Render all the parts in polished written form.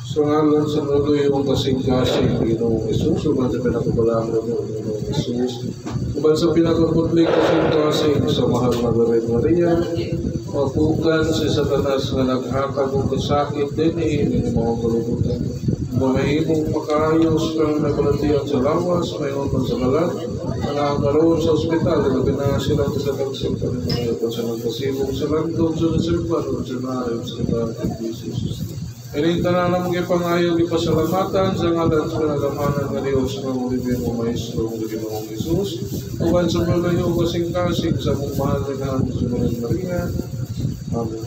So ngayon sa mulo yung kasing-kasing Ginoong Isus, uban sa pinakabalaan ng Ginoong Isus, uban sa pinakaputling kasing-kasing sa mahal na Birhen Maria, mapukan si Satanas nga naghatag og kasakit din ni mga kalubutan. Mahimong makayos kang nagbalatian sa lawas, mayon man sa kalat, nangakaroon sa ospital, nagabina sila sa tagsig pa rin mga sa nagpasibong sa landong sa reservan o sa naayos sa dating Jesus. Ining tanan na mga pangayo ipasalamatan sa ngalan sa pinagamanan ng Diyos ng Olivino Maestro ng Ginoong Isus, uban sa malayo kasing-kasing sa mong mahal na sa Birhen Maria. Amen.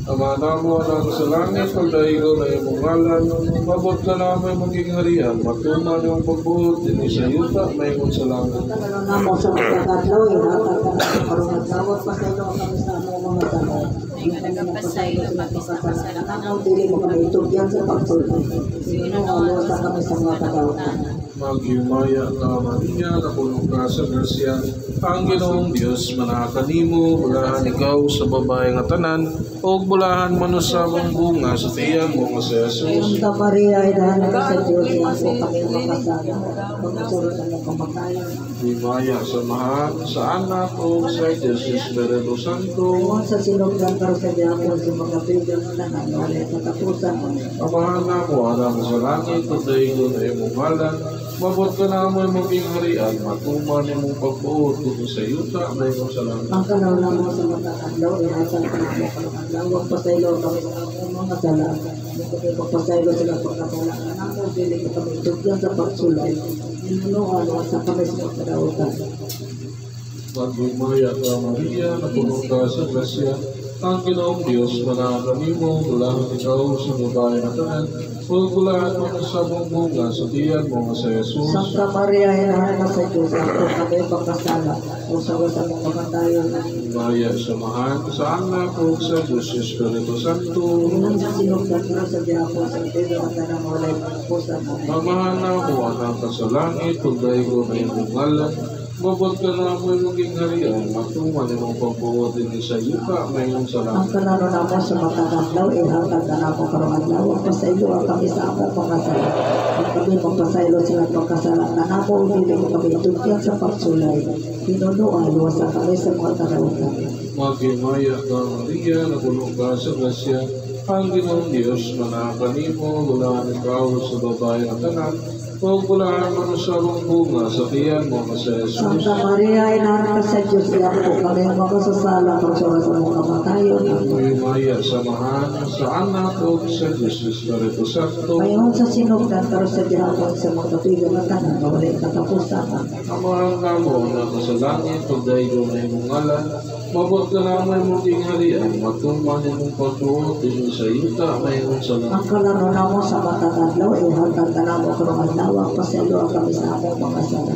Ama namo na sa langit, pagdaigo na iyong ngalan, mabot ka namin maging harian, matuman yung pagbuot, din sa yuta, mayroon sa langit. Namo sa pagkakadlaw, ihatag ka na karungat tawag, pasaylo kami sa among mga tanong. Nagpasaylo, mapisa-pasala ka Namo dili mo kami itugyan sa pagsulong. Sinuhalo sa kami sa mga kadawatan. Maghimaya ka Maria, napuno ka sa grasya, ang Ginoong Diyos manakanimo, bulahan ikaw sa babae nga tanan, o bulahan manusawang bunga sa tiyan mo nga sa Jesus. Santa Maria, idahan ka sa Diyos, yan po kami makasala. Pagkasurot ang kamatayan. Himaya sa mahal, sa anak o sa Diyos Espiritu Santo. Ngayon sa sinugdan ka sa Diyapon sa mga bigyan ng tanan, wala katapusan. Amahan na mo, alam sa langit, at daigo na iyong ngalan, mabot ka naman maging harian, matuman iyong pagbuot kung sa yuta, mayroon sa langit. Ang kanaw na mo sa mga kadlaw, ihatag ka na mo kalakadlaw, huwag pasaylo kami sa among mga sala. Hindi pagpasaylo sila pagkasala. Namo dili ka kami tugyan sa pagsulay. Inunuan sa kami sa mga kadawatan. Maghimaya ka Maria, napuno ka sa grasya, ang Ginoong Diyos manakanimo, bulahan ikaw sa babae na tanan, o bulahan mo sa bunga sa tiyan mo nga sa Jesus. Santa Maria, inahan ka sa Diyos, ako kami pagkasala. O sa mga kamatayan. Himaya sa mahal, sa anak o sa Diyos Espiritu Santo. Ngayon sa sinugdan ka sa Diyapon sa Pedro at tanang walay katapusan. Amahan na mo, anak ka sa langit, pagdaigo na iyong ngalan, mabot ka na mo maging harian, matuman iyong pagbuot din sa yuta, mayroon sa Ang langit. kanano na mo sa makakadlaw, ihatag ka na mo karungadlaw. Ang pasaylo ang kami sa among pagkasala. Ang kami magpasaylo sila pagkasala. Nanamo, hindi ko kami tugyan sa pagsulay. Pinunuan, sa kami sa mga kadawatan. Maghimaya ka Maria, napuno ka sa grasya, ang Ginoong Diyos manakanimo, bulahan ikaw sa babae na tanan, o bulahan mo sa bunga sa tiyan mo nga sa Jesus. Santa Maria, inahan ka sa Diyos, iyan po kami magkasasala pagsulat sa mga kamatayon. Himaya sa mahal, sa anak o sa Diyos Espiritu Santo. Ngayon sa sinugdan, pero sa Diyapon sa mga kapigan na tanan, walay katapusan. Amahan na mo, anak ka sa langit, pagdaigo na iyong ngalan, mabot ka naman maging harian, matuman iyong pagbuot din sa yuta, mayroon sa langit. Ang kalaro na mo sa makakadlaw, ihatag ka na mo karungadlaw. Ang pasaylo ang kami sa among mga sala.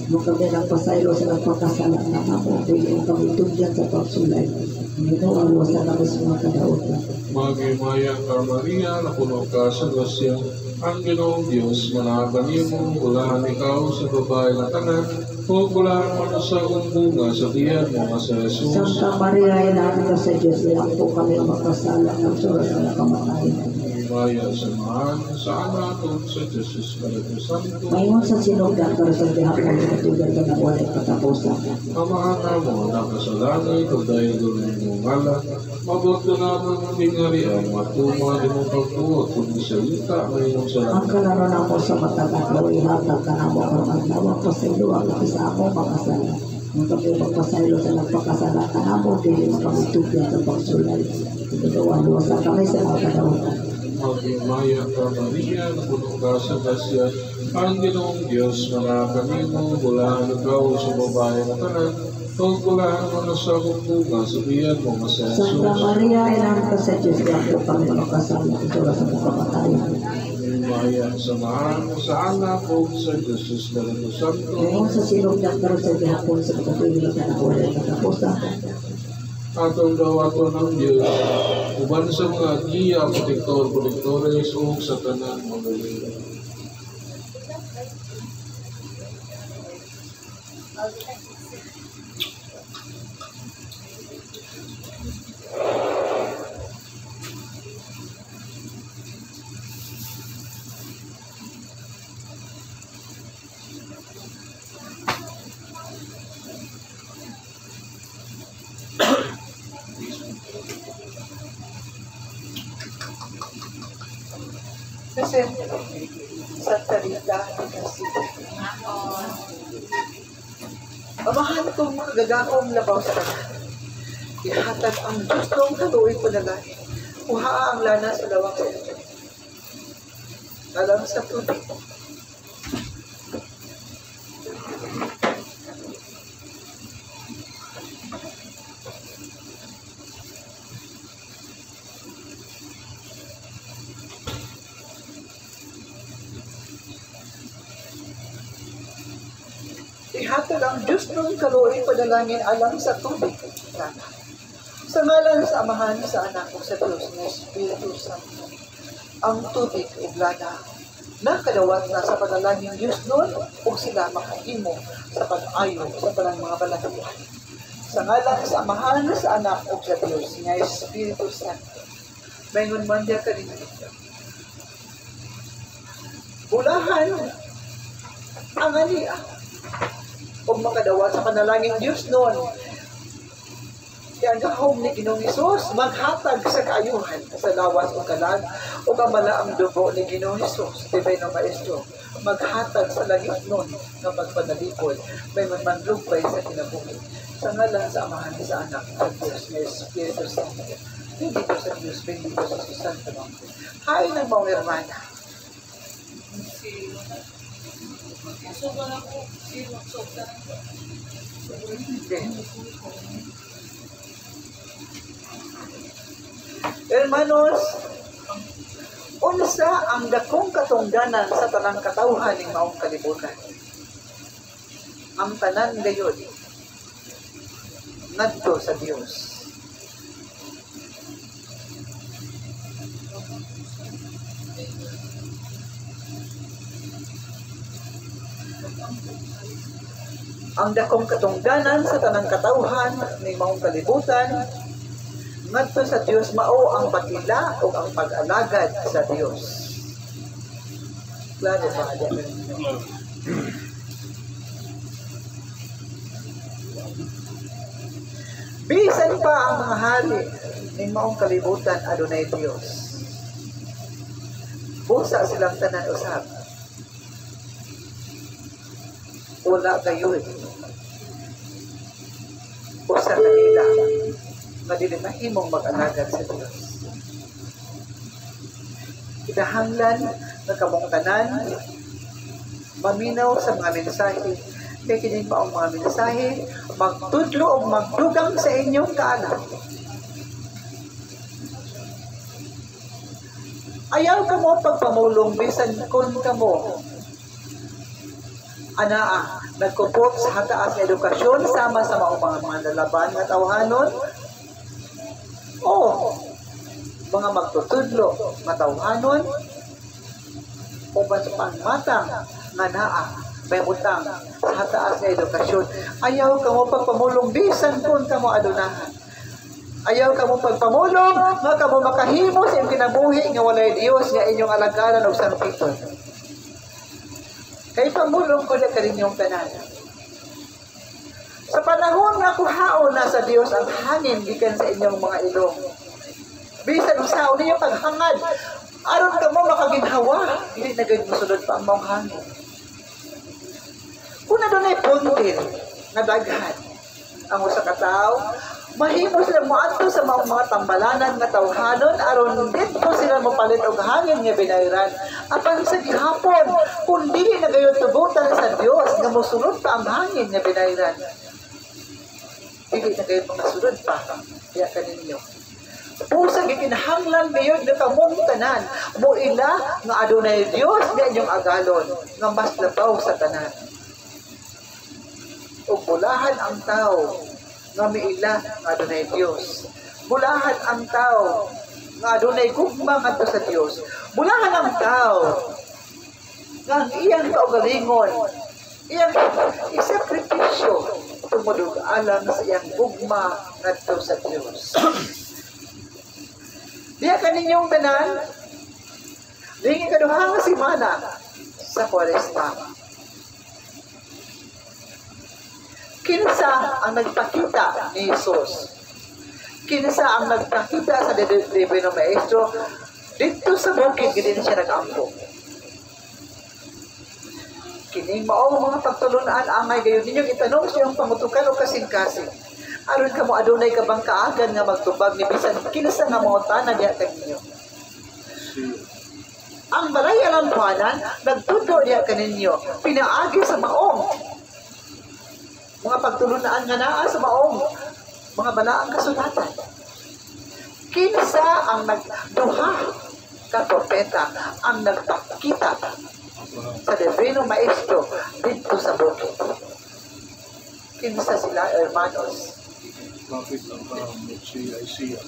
Nung kami nagpasaylo sa nagpagkasala na namo, hindi kami tugyan sa pagsulay. Minuan sa kami sa mga kadautan. Maghimaya ka Maria, napuno ka sa grasya, ang Ginoong Diyos manakanimo, bulahan ikaw sa babae na tanan, o bulahan mo sa bunga sa tiyan mo nga sa Jesus. Santa Maria, inahan ka sa Diyos, iyan po kami magkasala ng surat sa kamatayan. Himaya sa mahal, sa anak o sa Diyos Espiritu Santo. Ngayon sa sinugdan, pero sa Diyapon sa katugan ka na walay katapusan. Amahan na mo, anak ka sa langit, pagdaigo na iyong ngalan, mabot ka naman maging harian, matuman iyong pagbuot kung sa yuta, mayroon sa Ang langit. kalaro na mo sa makakadlaw, ihatag ka na mo karungadlaw. Ang pasaylo ang kami sa among mga sala. Nung kami magpasaylo sa nagpakasala ka na mo, hindi mo kami tugyan sa pagsulay. Pinunuan sa kami sa mga kadautan. Maghimaya ka Maria, napuno ka sa grasya, ang Ginoong Diyos manakanimo, bulahan ikaw sa babae na tanan, o bulahan mo sa bunga sa tiyan mo nga sa Santa Jesus. Maria, inahan ka sa Diyos, iyan po kami magkasala ng surat sa mga kamatayan. Himaya sa mahal, sa anak o sa Diyos Espiritu Santo. Ngayon sa sinugdan, pero sa Diyapon sa katugan ka na walay katapusan. Atong dawaton ng Diyos, uban sa mga giya, protektores, o sa tanan mga galing. Kasi sa talita kasi amahan kong magagakong labaw sa kanya. Ihatag ang Diyos kong kaluoy ko na langit. Kuha ang lana sa lawang sa ito. Alam sa tubig. Ihatag ang Diyos ng kaluoy panalangin alam sa tubig. Sa ngalan sa Amahan, sa Anak o sa Diyos na Espiritu Santo. Ang tubig o blana na kadawat na sa panalangin Diyos noon o sila makahimo sa pag-ayo sa palang mga balatuhan. Sa ngalan sa Amahan, sa Anak o sa Diyos na Espiritu Santo. Mayroon man diya ka rin ito. Bulahan ang aniya o makadawat sa panalangin Diyos noon. Kaya gahom ni Ginoong Hesus maghatag sa kaayuhan sa lawas o kalag o kamala ang dugo ni Ginoong Hesus, tibay ng Maestro, maghatag sa langit noon ng pagpanalikod, may manmanlugpay sa kinabuhi. Sa ngalan sa Amahan sa Anak sa Diyos na Espiritu Santo. Bendito sa Diyos, bendito sa Santo Nombre. Hay ng mga hermana. Hermanos, unsa ang dakong katungdanan sa tanang katawhan ng maong kalibutan. Ang tanan gayon ngadto sa Dios. Ang dakong katungdanan sa tanang katawhan ng maong kalibutan ngadto sa Dios mao ang pagila o ang pag-alagad sa Dios. Klaro ba diyan? Bisan pa ang mga hari ng maong kalibutan adunay Dios. Busa silang tanan usab. Wala gayon. Usa kanila nga dili mahimong mag-alagad sa Dios. Kinahanglan nga kamong tanan maminaw sa mga mensahe kay kini pa ang mga mensahe magtudlo o magdugang sa inyong kaalam. Ayaw ka mo pagpamulong bisan kun kamo anaa nagkupot sa hataas na edukasyon sama sa mga lalaban nga tawhanon o mga magtutudlo matawhanon o pangmatang nga naa may utang sa hataas na edukasyon. Ayaw ka mo pagpamulong bisan kung ka mo adunahan. Ayaw ka mo pagpamulong nga ka mo makahimo sa iyong kinabuhi nga walay Diyos nga inyong alagaran o sangpiton. Kay pamulong ko na kaninyong tanan. Sa panahon nga kuhaon na sa Dios ang hangin gikan sa inyong mga ilong. Bisan usaw niyo paghangad, aron ka mo makaginhawa, hindi na ganyan masunod pa ang mga hangin. Kung na doon ay puntil na daghan, ang usa ka tawo, mahimo sila moadto sa mga tambalanan nga tawhanon aron dito sila mopalit og hangin nga binayran. Apan sa gihapon, kung dili na gayon tubutan sa Dios nga mosunod pa ang hangin nga binayran. Dili na gayon masunod pa. Kaya kaninyo. Pusa gikinahanglan gayon na kamong tanan. Muila nga adunay Dios nga inyong agalon nga mas labaw sa tanan. Ug bulahan ang tao nga miila nga adunay Dios. Bulahan ang tao nga adunay gugma ngadto sa Dios. Bulahan ang tao nga iyang kaugalingon, iyang isakripisyo tumudog alang sa iyang gugma ngadto sa Dios. Diya kaninyong tanan, dingi kaduha nga semana sa Kwaresma. Kinsa ang nagpakita ni Jesus Kinsa ang nagpakita sa Divino Maestro dito sa bukid, gini siya nag-ampo. Kining mao mga pagtulunan angay gayon ninyong itanong sa iyong pangutukan o kasing-kasing. Aron kamo adunay ka bang kaagan nga magtubag ni bisan kinsa nga mga tanan diha kaninyo. Ang balay alampuanan nagtudlo diha kaninyo pinaagi sa maong mga pagtulunan nga naa sa maong mga balaang kasulatan. Kinsa ang nagduha ka propeta ang nagpakita sa Divino Maestro dito sa bukid. Kinsa sila, hermanos? Prophet Abraham, Isaiah.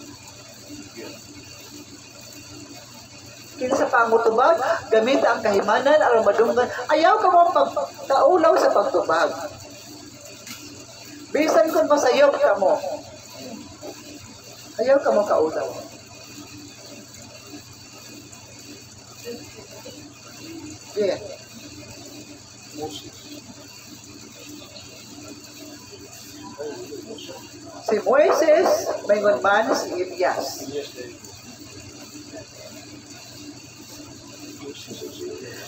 Kinsa pa ang utubag, gamit ang kahimanan aron madunggan. Ayaw ka mo pagkaulaw sa pagtubag. Bisan kung masayop ka mo, ayaw ka mo kaulaw. Yeah. Si Moises, mayroon man si Elias.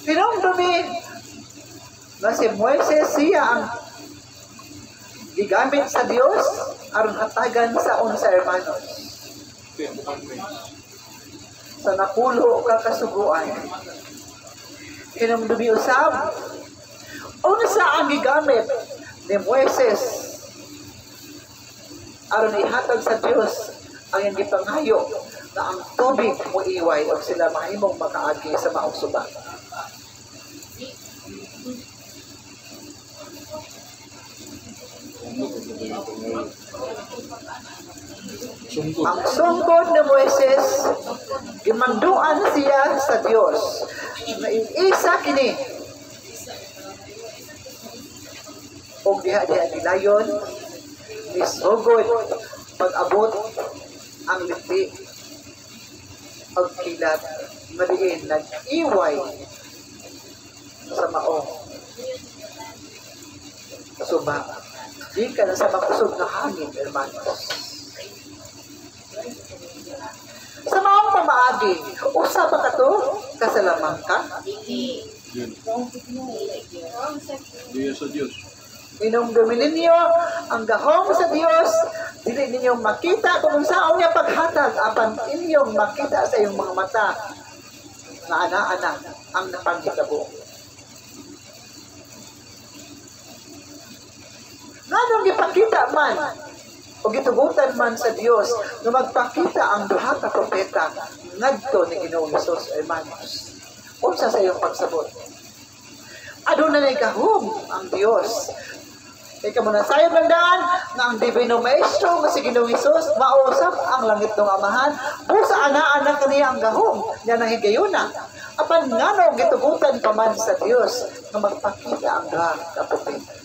Pinongdumi na si Moises siya ang gigamit sa Dios aron hatagan sa unsa hermanos. Sa napulo ka kasuguan. Pinongdumi usab unsa ang gigamit ni Moises aron ihatag sa Dios ang hindi panghayo na ang tubig mo iway o sila mahimong makaagi sa maong suba. Ang sungkod ni Moises, gimanduan siya sa Dios na isa kini o diha-diha nilayon misugod pag-abot ang lipi pagkilat maliin nag-iway sa maong suba. Di ka na sa makusog na hangin, hermanos. Sa maong pamaagi, usa pa ka to, kasalamang ka. Diya sa Diyos. Inumdumi ninyo ang gahom sa Dios, dili ninyong makita kung saan niya paghatag, apan inyong makita sa iyong mga mata na ana-ana ang napanghitabo. Nganong gipakita man o gitugutan man sa Dios na magpakita ang duha ka propeta ngadto ni Ginoong Hesus, hermanos. Unsa sa iyong pagsabot? Adunay gahom ang Dios. Ikaw mo na sayo ng daan na ang Divino Maestro nga si Ginoong Hesus mausap ang langit ng Amahan busa ana-ana kaniya ang gahom yan ang higayuna. Apan ngano gitugutan pa man sa Dios na magpakita ang duha ka propeta.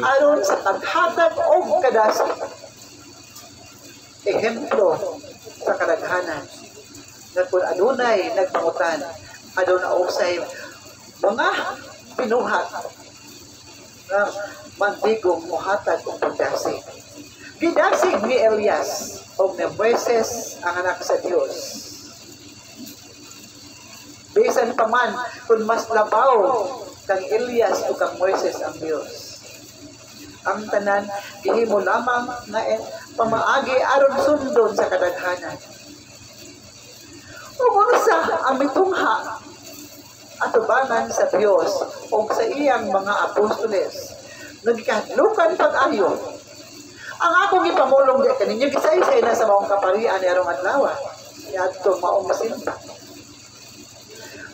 Aron sa paghatag o kadasig. Ehemplo sa kadaghanan na kung adunay nagpangutan, aduna usay mga pinuhat na mantigong muhatag o pagdasig. Gidasig ni Elias o ni Moises ang anak sa Dios. Bisan pa man kung mas labaw kang Elias o kang Moises ang Dios. Ang tanan gihimo lamang na pamaagi aron sundon sa kadaghanan. Ug unsa ang mitungha atubangan sa Dios o sa iyang mga apostoles nagkahadlukan pag-ayo. Ang akong ipamulong di kaninyo gisay-say na sa maong kaparian ni arong adlaw. Yadto maong masinta.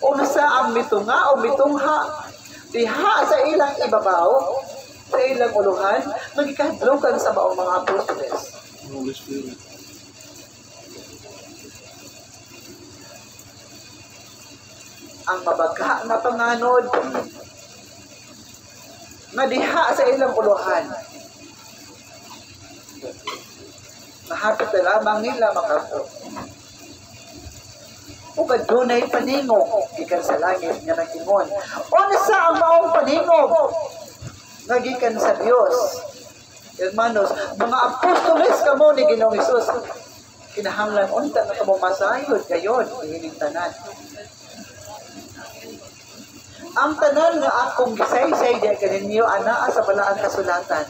Unsa ang mitunga o mitungha diha sa ilang ibabaw, sa ilang uluhan, magikahadlukan sa maong mga apostoles. Holy Spirit. Ang mabagha na panganod nga diha sa ilang uluhan. Mahapit na lamang nila makato. ug adunay paningog gikan sa langit nga nag-ingon. Unsa ang maong paningog nga gikan sa Dios? Hermanos, mga apostoles kamo ni Ginoong Hesus. Kinahanglan unta na kamo masayod gayon ihining tanan. Ang tanan nga akong gisaysay diya kaninyo anaa sa balaang kasulatan.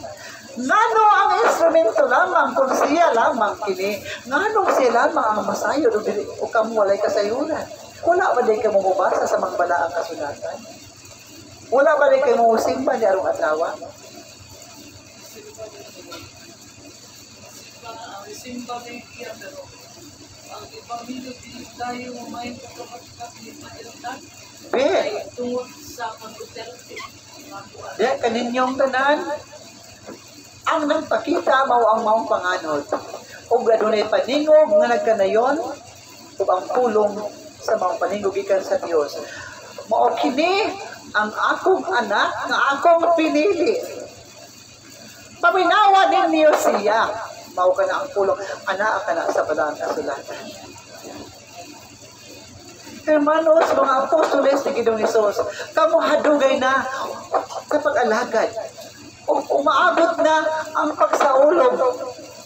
Ngano ang instrumento lamang kung siya lamang kini? Ngano siya lamang ang masayod o kamo walay kasayuran? Wala ba din kayo mabasa sa mga balaang kasulatan? Wala ba din kayo musimba ni arong adlaw? Simba na iya, pero ang ibang video tayo may pagkakapilitan tungod sa pag-Duterte. Di, kaninyong tanan, ang nagpakita mao ang maong panganod. O adunay paningog nga nagkanayon, o ang pulong sa maong paningog gikan sa Dios. Mao kini ang akong anak nga akong pinili. Paminawa ninyo siya. Mao ka na ang pulong, anak ka na sa balaang kasulatan. Hermanos, mga apostoles ni Ginoong Hesus, kamo hadugay na sa pag-alagad. Umaabot na ang pagsaulog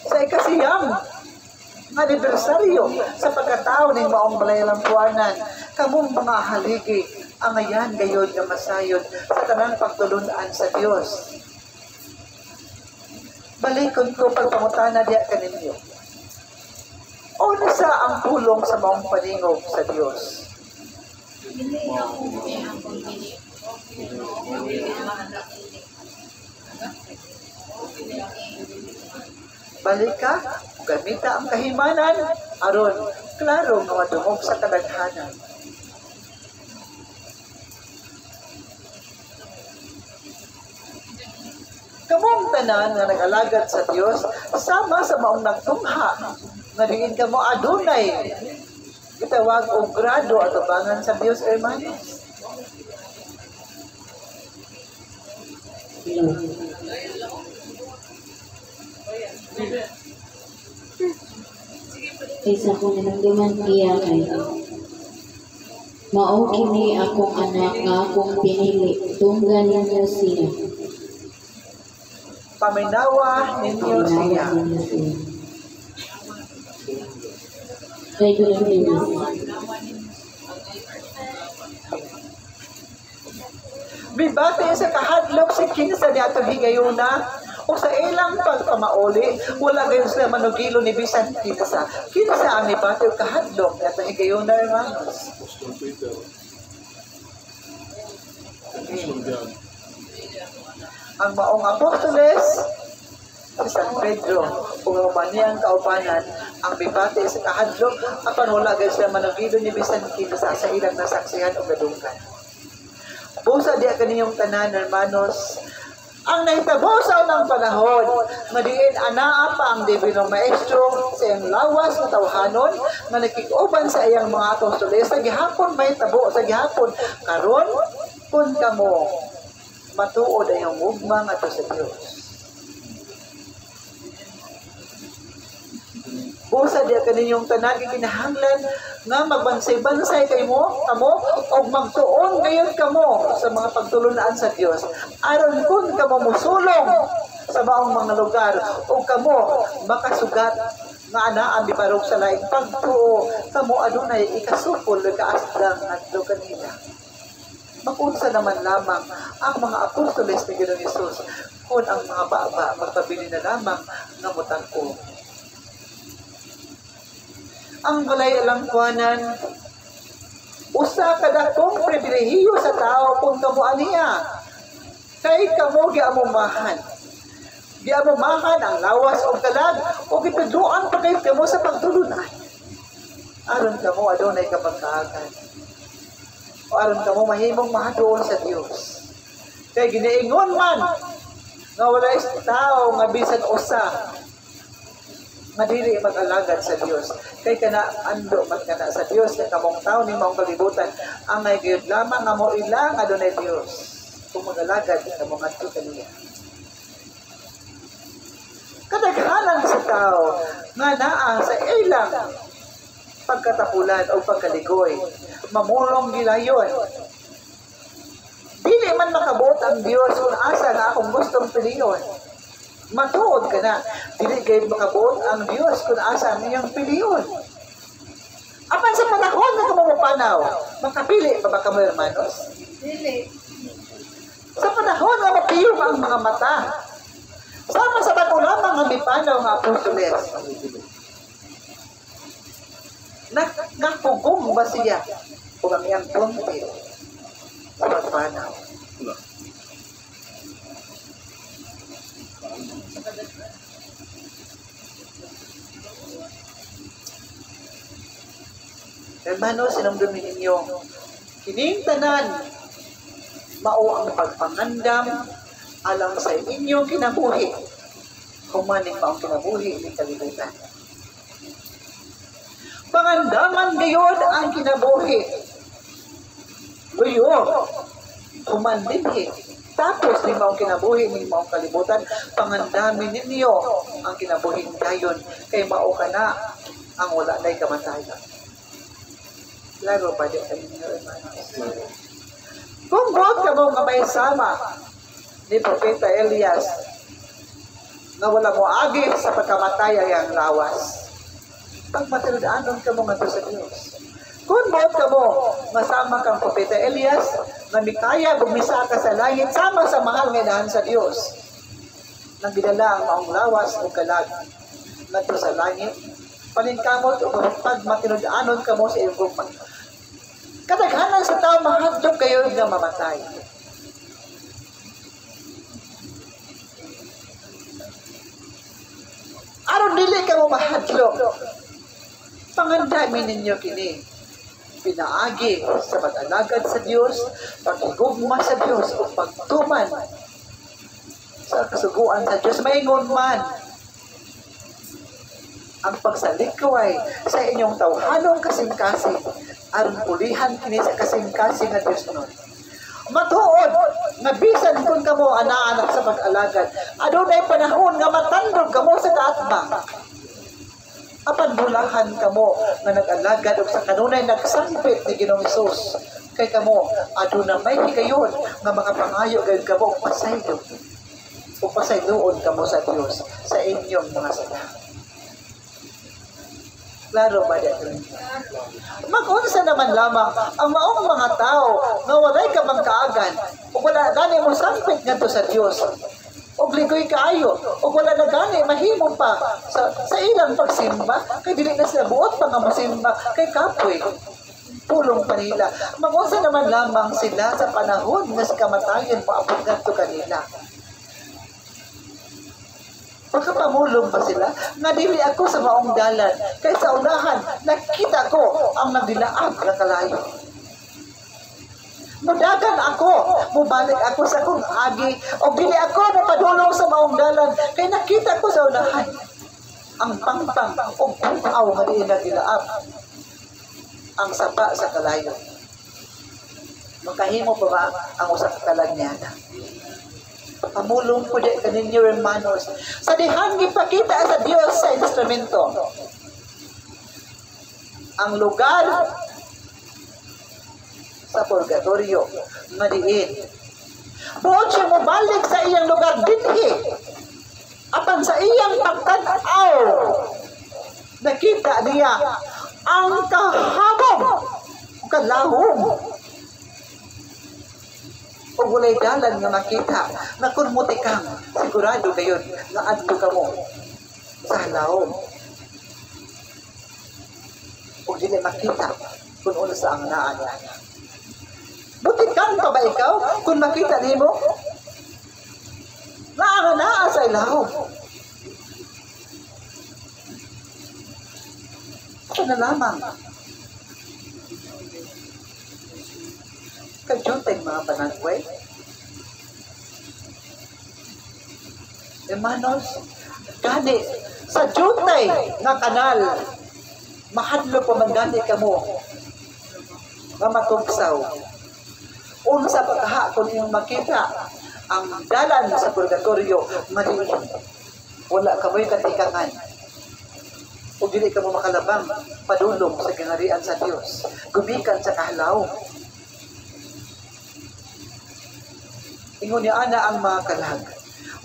sa ikasiyam nga anibersaryo sa pagkatao ng maong balayalang puwanan. Kamong mga haligi, ang ayan gayon nga masayod sa tanang pagtulunan sa Dios. Balikon ko pagpangutana diya kaninyo. Ano sa ang pulong sa maong paningog sa Dios? Balik ka, gamita ang kahimanan, aron klaro nga madungog sa kadaghanan. Kamong tanan nga nag-alagad sa Dios sama sa maong nagtungha nga diin kamo adunay gitawag og grado at ubangan sa Dios, hermanos. Isa ko nananggaman iya kay mao kini akong anak nga akong pinili, tunggan ninyo siya. Paminawa ninyo siya. Kay Ginoong Bibati sa kahadlok si kinsa ni atong higayuna o sa ilang pagpamauli, wala gayon sila manugilo ni bisan kinsa. Kinsa ang ibati o kahadlok ni atong higayuna, hermanos? Apostol Peter. Apostol John. Ang maong apostoles si San Pedro kung umaniyang kaupanan ang bibati sa kahadlok apan wala gayon sila manugilo ni bisan kinsa sa ilang nasaksihan o gadunggan. Busa diya kaninyong tanan, hermanos, ang nahitabo sa unang panahon, madiin anaa pa ang Divino Maestro sa iyang lawas na tawhanon, na nakikuban sa iyang mga apostoles, sa gihapon may tabo, sa gihapon, karon kung kamo, matuod ay yung mugma nga to sa Diyos. Busa diya kaninyong tanan, kinahanglan nga magbansay-bansay kayo kamo o magtuon gayon kamo sa mga pagtulunan sa Dios. Aron kun kamo musulong sa maong mga lugar o kamo makasugat nga anaa bibarog sa laing pagtuo kamo adunay ikasupol kaasdang adto kanila. Makunsa naman lamang ang mga apostoles ni Ginoong Hesus kung ang mga baba magpabili na lamang nga mutangko. Ang balay alangkuanan, usa kada kong pribilehiyo sa tao kung kamuan niya. Kay kamo giamumahan. Giamumahan ang lawas o kalag o gitudluan pa kayo kamo sa pagtulunan. Aron kamo adunay kapagkaagan. O aron kamo mahimong mahadoon sa Dios. Kay giniingon man nga wala is tao nga bisan usa madili mag-alagad sa Dios. Kay kana ando man kana sa Dios kay kamong tawo ni maong kalibutan ang nagayud lamang nga mo ilang adunay Dios. Kung mag-alagad kamo ngadto kaniya. Kadaghanan sa tao nga naa sa ilang pagkatapulan o pagkaligoy. Mamulong gilayon. Dili man makabuot ang Dios kung asa na akong gustong piliyon. Matuod ka na. Dili kayo makabuot ang Dios kung asa niyang piliyon. Apan sa panahon na kamamupanaw, makapili pa ba kamo, hermanos? Dili. Sa panahon na mapiyong ang mga mata, sama sa bago lamang ang mipanaw ng apostoles. Nakugong ba siya kung ang iyang punti sa pagpanaw? Hermano, sinumdumin ninyo, kining tanan, mao ang pagpangandam alang sa inyong kinabuhi. Humaning maong kinabuhi ni kalibutan. Pangandaman gayon ang kinabuhi. Luyo, humandinhi. Tapos ni maong kinabuhi ni maong kalibutan, pangandamin ninyo ang kinabuhi gayon. Kay mao ka na ang wala na'y kamatayan. Laro pa din sa inyo, hermanos. Kung buot ka mo may sama ni Propeta Elias na wala mo agi sa pagkamatay ay ang lawas, pagmatilidaanon ka mo nga sa Diyos. Kung buot ka mo masama kang Propeta Elias na mikaya bumisa ka sa langit sama sa mahal ngayon sa Diyos, nang ginala ang maong lawas o kalag nagto sa langit, paningkamot o pagmatilidaanon ka mo sa iyong gupang. Kadaghanan sa tao mahadlok kayo nga mamatay. Aron dili ka mo mahadlok, pangandamin ninyo kini. Pinaagi sa pag-alagad sa Diyos, pag-igugma sa Diyos, o pagtuman sa kasuguan sa Diyos. Maingon man ang pagsalikway sa inyong tawhanong kasing-kasing, aron pulihan kini sa kasing-kasing nga Diyos nun. Matuod, nga bisan kung kamo anak-anak sa pag-alagad, adunay panahon nga matandog kamo sa kaatbang. Apan bulahan kamo nga nag-alagad ug sa kanunay nagsampit ni Ginoong Hesus. Kay kamo aduna may higayon nga makapangayo gayud kamo og pasaylo. O pasayloon kamo sa Dios sa inyong mga sala. Klaro ba dito? Mag-unsa naman lamang ang maong mga tao nga walay kamangkaagan o wala gani mo sampit ngadto sa Dios. Og ligoy kaayo o wala na gani mahimo pa sa ilang pagsimba kay dili na sila buot pa nga mosimba kay kapoy. Pulong pa nila. Mag-unsa naman lamang sila sa panahon nga sa kamatayon maabot ngadto kanila. Pagkapamulong pa sila, nga dili ako sa maong dalan, kay sa unahan, nakita ko ang nagdilaag na kalayo. Mudagan ako, mubalik ako sa kong agi, o dili ako mapadulong sa maong dalan, kay nakita ko sa unahan ang pangpang o bukaw nga di nagdilaag ang sapa sa kalayo. Makahimo pa ba ang usak kalagnyan? Pamulong po dyan kaninyo, hermanos. Sa dihang ipakita sa Diyos sa instrumento. Ang lugar sa purgatorio, madiin. Buot siya mabalik sa iyang lugar dinhi. Apan sa iyang pagtanaw, nakita niya ang kahabog, kalahong, o walay dalan nga makita na kung muti kang sigurado gayon na adto ka mo sa halawom o dili makita kung ano sa ang naan niya. Muti kang pa ba ikaw kung makita nimo na ang naa sa ilahom? Ito na lamang kadyutay mga panagway. Hermanos, gani sa jutay nga kanal, mahadlo pa man gani kamo nga matugsaw. Unsa pagkaha kung iyong makita ang dalan sa purgatorio, maliit. Wala kamoy katikangan. O dili ka mo makalabang padulong sa gingharian sa Dios. Gumikan sa kahalaw. Ingon niya ana ang mga kalag.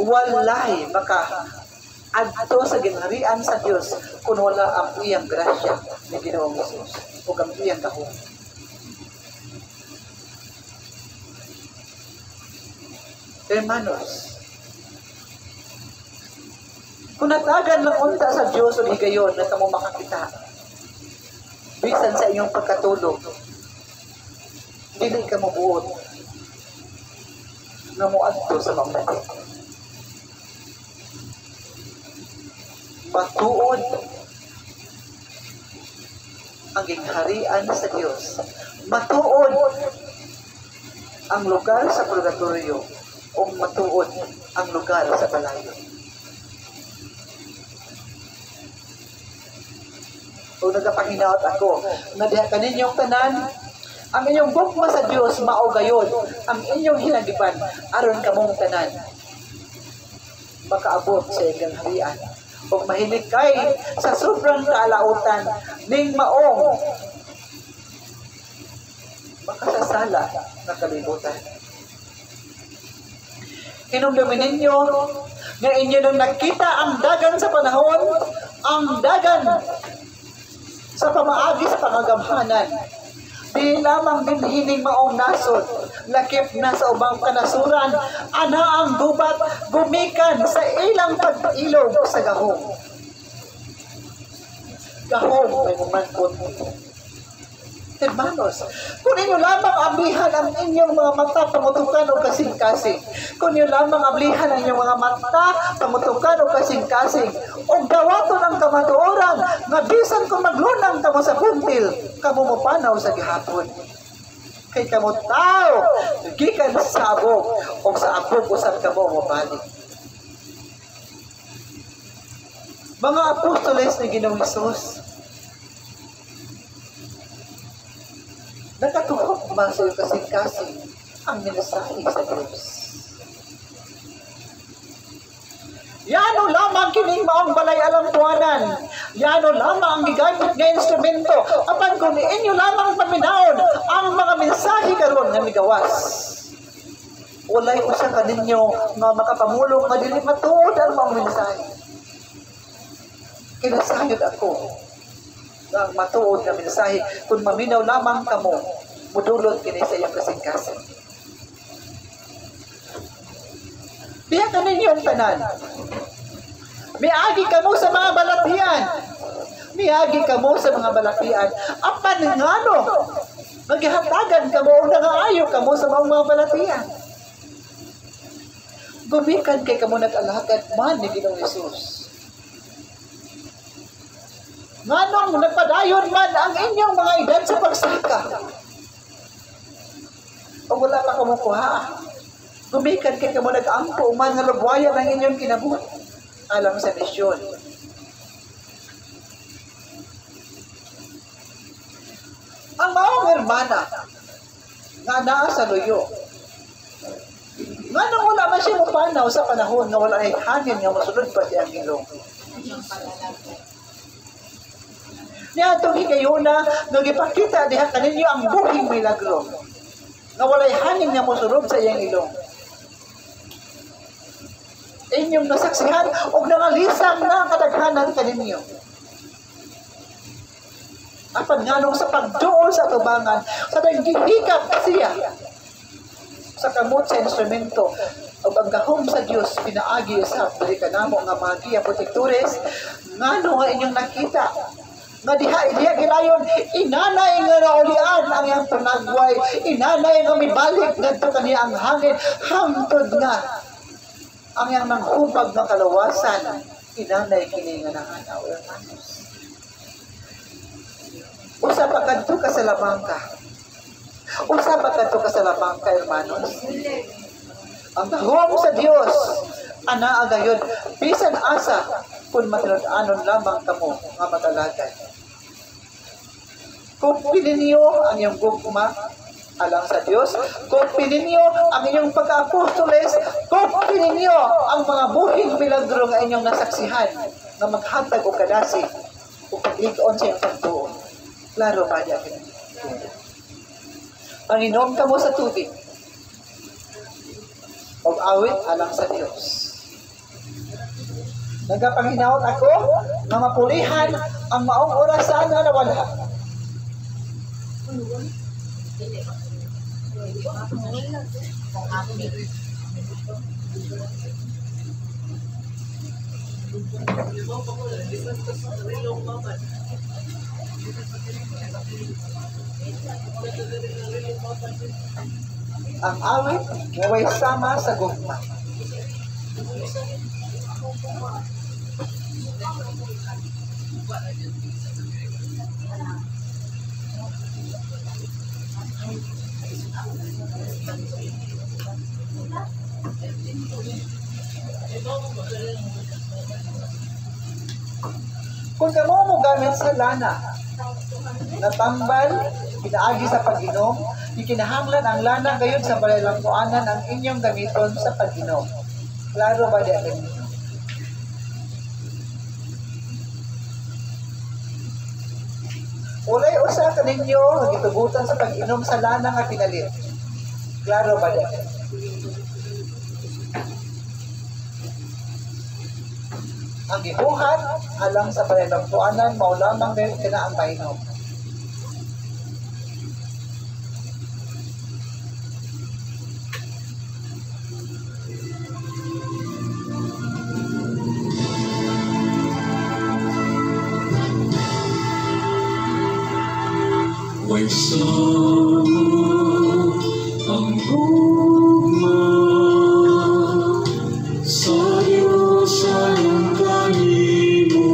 Walay maka-adto sa gingharian sa Dios kung wala ang iyang grasya ni Ginoong Hesus o ang iyang gahom. Hermanos, kung natagan ng unta sa Diyos o higayon na kamo makakita, bisan sa inyong pagkatulog, dili ka mabuot na muadto sa mamati. Matuod ang gingharian sa Diyos. Matuod ang lugar sa purgatorio o matuod ang lugar sa balayo. O nagapanginaot ako, na diha kaninyong tanan, ang inyong bukma sa Diyos mao gayon, ang inyong hinagipan aron kamong tanan makaabot sa inyong harian. O mahilig kay sa sobrang kaalautan ning maong makasasala na kalibutan. Hinumdumin ninyo nga inyo nang nakita ang dagan sa panahon, ang dagan sa pamaagi sa pangagamhanan. Di lamang din hining maong nasod, lakip na sa ubang kanasuran, ana ang gubat, gumikan sa ilang pag-ilog sa gahom. Gahom may mumangkot. Hermanos, kung inyo lamang ablihan ang inyong mga mata, pamutukan o kasing-kasing. Kung inyo lamang ablihan ang inyong mga mata, pamutukan o kasing-kasing. O gawato ng kamatuoran, nga bisan kung maglunang kamo sa puntil, kamo mapanaw sa gihapon. Kay kamo tao, gikan sa abog, o sa abog usap kamo mabalik. Mga apostoles ni Ginoong Hesus, nakatuhok ba sa iyo kasing-kasing ang minasahe sa Diyos? Yano lamang kining maong balay alampuanan. Yano lamang ang gigamit nga instrumento. Apan kung inyo lamang paminaon ang mga mensahe karon nga migawas. Walay usa kaninyo nga makapamulong nga dili matuod ang mga mensahe. Kinasayod ako ang matuod na mensahe kung maminaw lamang kamo mudulot kini sa iyong kasing-kasing. Diya ka ninyong tanan. Miagi kamo sa mga balatian. Miagi kamo sa mga balatian. Apan ngano naghihatagan kamo o nangaayo kamo sa mga balatian. Gumikan kay kamo nag-alagad man ni Ginoong Hesus. Nganong nagpadayon man ang inyong mga edad sa pagsaka. O wala pa kumukuha. Gumikan kay kamo nag-ampo man nga lubwayan ang inyong kinabuhi alang sa misyon. Ang maong hermana nga naa sa luyo. Nganong wala man siya mapanaw sa panahon nga wala ay hangin nga masunod pa siya ang ilong. Niya itong higayuna, nagipakita diha kaninyo ang buhing milagro. Na walay hangin nga mosunod sa iyang ilong. Inyong nasaksihan o nangalisang na kadaghanan kaninyo. Apan nganong sa pagduol sa tubangan, sa naghihikap siya sa kamot sa instrumento o ang gahom sa Diyos pinaagi sa dili kanamo nga mga giya protektores, ngano nga inyong nakita nga diha gilayon inanay nga naulian ang iyang panagway, inanay nga mibalik ngadto kaniya ang hangin hangtod nga ang iyang nanghubag ng kalawasan, inanay kini nga nahanaw. Usa pa kadto ka sa labangka. Usa pa kadto ka sa labangka, hermanos. Ang gahom sa Dios ana agayon bisan asa kung matinud-anon lamang kamo nga matalagay. Kung pininyo ang iyong gugma alang sa Diyos, kung pininyo ang inyong pagka-apostoles, kung pininyo ang mga buhing milagro nga inyong nasaksihan na maghatag o kadasi o pag-ligon sa iyong pagtuon. Klaro ba diya ganun? Panginom ka mo sa tubig. O awit alang sa Dios. Nagapanghinawat ako na mapulihan ang maong orasan na nawala. Ang awit naway sama sa gugma. Kung kamo mo gamit sa lana, natambal, pinaagi sa pag-inom, ikinahanglan ang lana gayon sa balangkuanan ang inyong gamiton sa pag-inom. Klaro ba di atin? Ulay usa ka ninyo nagitubutan sa pag-inom sa lana nga pinalit. Klaro ba di atin? Ang gibuhat alang sa balangkuanan mao lamang gayon ang painom. Way sama ang gugma sa Diyos ang kanimo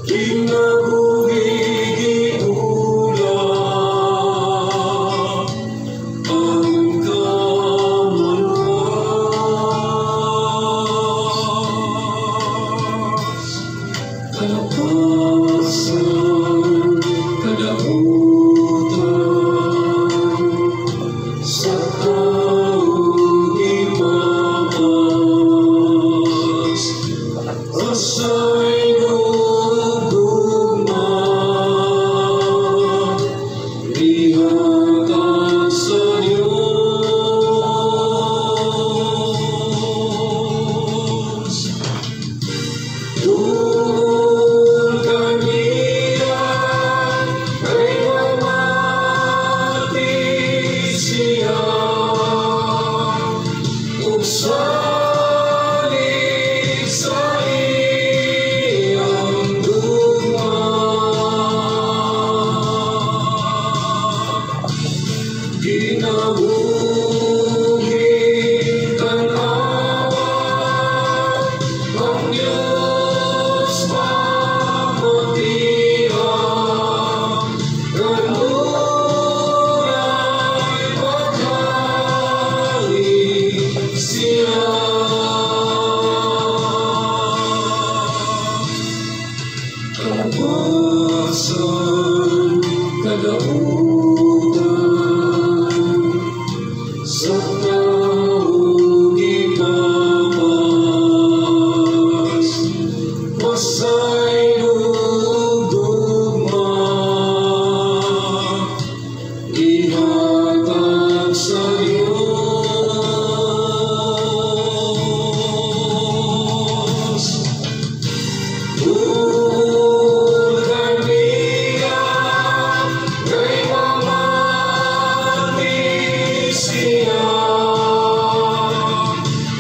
kinabuhi ula ang kamaluas kalapasan kadautan sa taong imamas asay gugma ihatag sa Diyos Tungkol kaniya ay mamati siya ug salig sa iyang gugma ginabuhi tanawa ang Diyos pamatiya kanunay pagkaling siya kawasan kadautan sa taong imamas masay gugma ihatag sa Diyos Tungkol kaniya kay mamati siya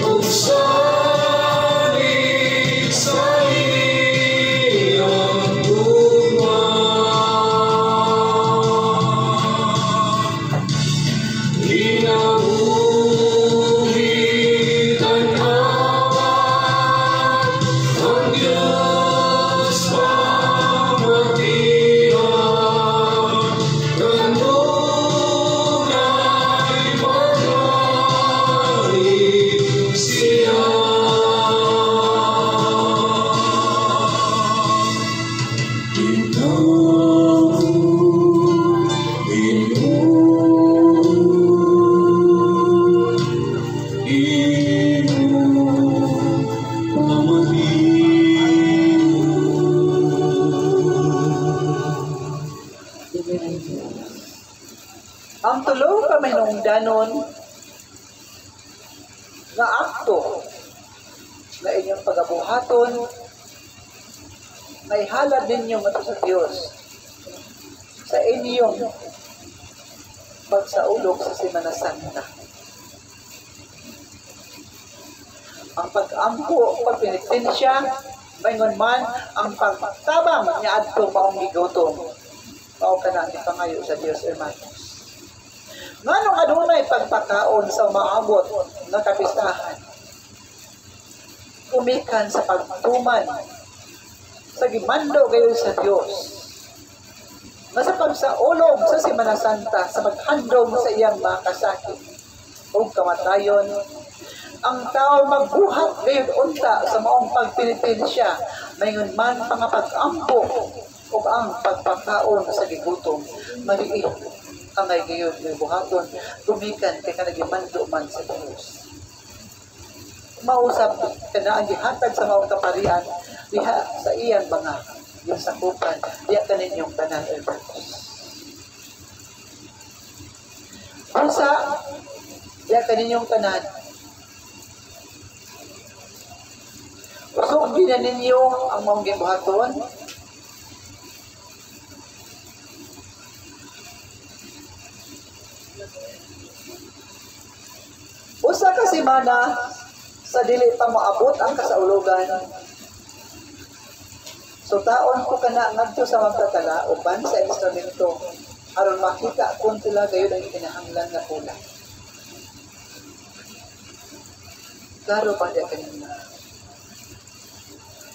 ug salig sa iyang gugma ginabuhi tanawa ang Diyos pamatiya kanunay pagkaling karon nga akto na inyong pagabuhaton may halad ninyo nga sa Dios sa inyong pagsaulog sa Semana Santa. Ang pag-ampo, pagpinitensya, maingon man ang pagtabang niya adto maong gigutom. Mao kana ni pangayo sa Dios, hermanos. Nganong adunay pagpakaon sa maabot nga kapistahan? Umikan sa pagtuman sa gimando gayon sa Dios. Nga sa pagsaulog sa Semana Santa sa maghandom sa iyang mga kasakit o kamatayon, ang tao magbuhat gayon unta sa maong pagpinitensya, mayngon man pangapag-ampo o ang pagpakaon sa gigutom, maliit ang ay gayon may buhaton, gumikan kay kanagimando man sa Diyos. Mausap ka na ang gihatag sa maong kaparian, diha sa iyang mga yung sakupan, diya ka ninyong tanan, hermanos. Pusa, diya ka ninyong tanan. Usog din na ninyo ang maong gibuhaton. Usa ka semana sa dili pa maabot ang kasaulugan. So taon ko kana ngadto sa magtatala uban sa instrumento aron makita kung sila gayon ang kinahanglan nga pula. Klaro pa diya kanina.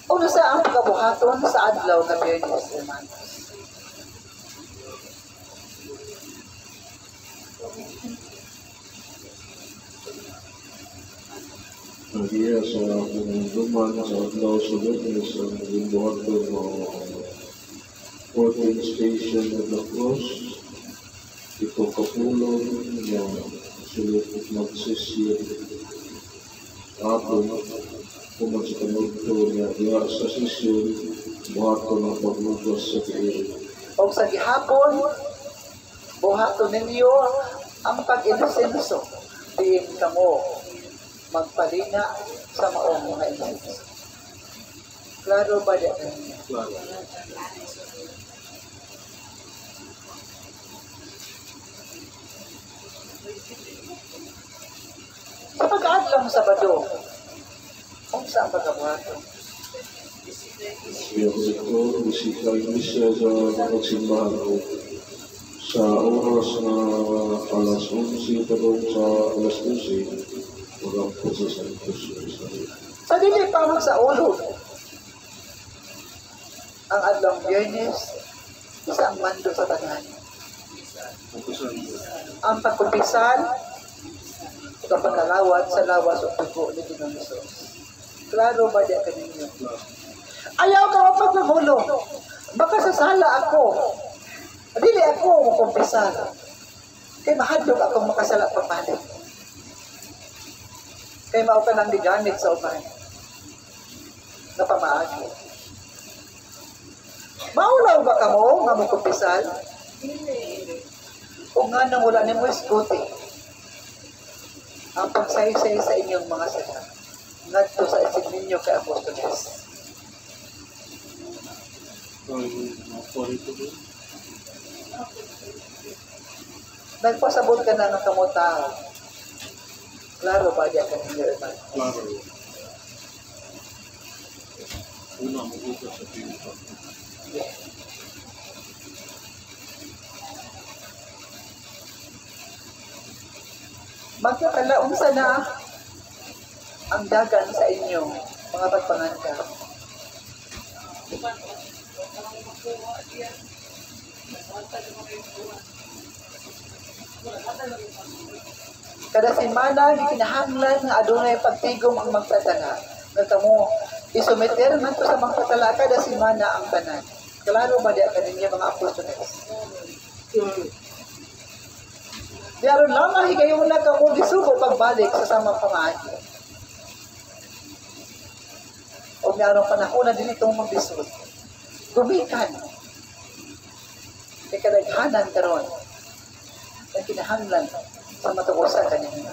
Ano sa ang pagkabuhaton sa adlaw nga Biyernes, hermanos? Nagiya sa duman sa adlaw sa Biyernes ang gimbuhaton mo 14th station of the cross. Ito kapulong yung sulukot magsisir apon kuman sa kanugto niya diya sa sisir buhaton ng paglugas sa kiiri. O sa gihapon, buhaton ninyo ang pag-inosenso. Diin kamo magpalina sa maong mga inosenso. Klaro ba diya kanina? Klaro. Sa pag-aadlaw ng Sabado, kung saan pagkabuhaton? Yung ito, bisikal misya sa magsimbahan ko sa oras na alas 11 pero sa alas 12 walang po sa Santos. Sa dili pa magsaulog, ang adlong Biyernes, isang mando sa tanan. Ang pagkumpisan, kapag nalawat sa lawas o tugo ni Ginoong Hesus. Klaro ba diya kaninyo? Ayaw ka mapagmahulong. Baka sasala ako. Dili ako makumpisan. Kaya mahadlok akong makasala pagpalit. Kaya mao ka nang diganit sa uban. Napamaagi. Maulaw ba ka mo nga makumpisan? O nga nang wala ni mo iskuti. Ang pagsaysay sa inyong mga sala ngadto sa isig ninyo kay Apostoles. Nagpasabot ka na ng kamutao. Klaro ba diya kanina, hermano? Klaro. Una mo ito sa pinto. Magkakalaong sana ang dagan sa inyo, mga pagpanganta. Kada semana, gikinahanglan nga adunay pagtigom ang magtatala. Nagkamo, isumeter man to sa magtatala kada semana ang tanan. Klaro ba diya kaninyo mga apostoles? Diyaron lamang higayon na kamo gisugo pagbalik sa samang pamaagi. O mayroong panahon na din itong magbisod. Gumikan. Kaya kadaghanan karon ang kinahanglan sa matukusan kanina.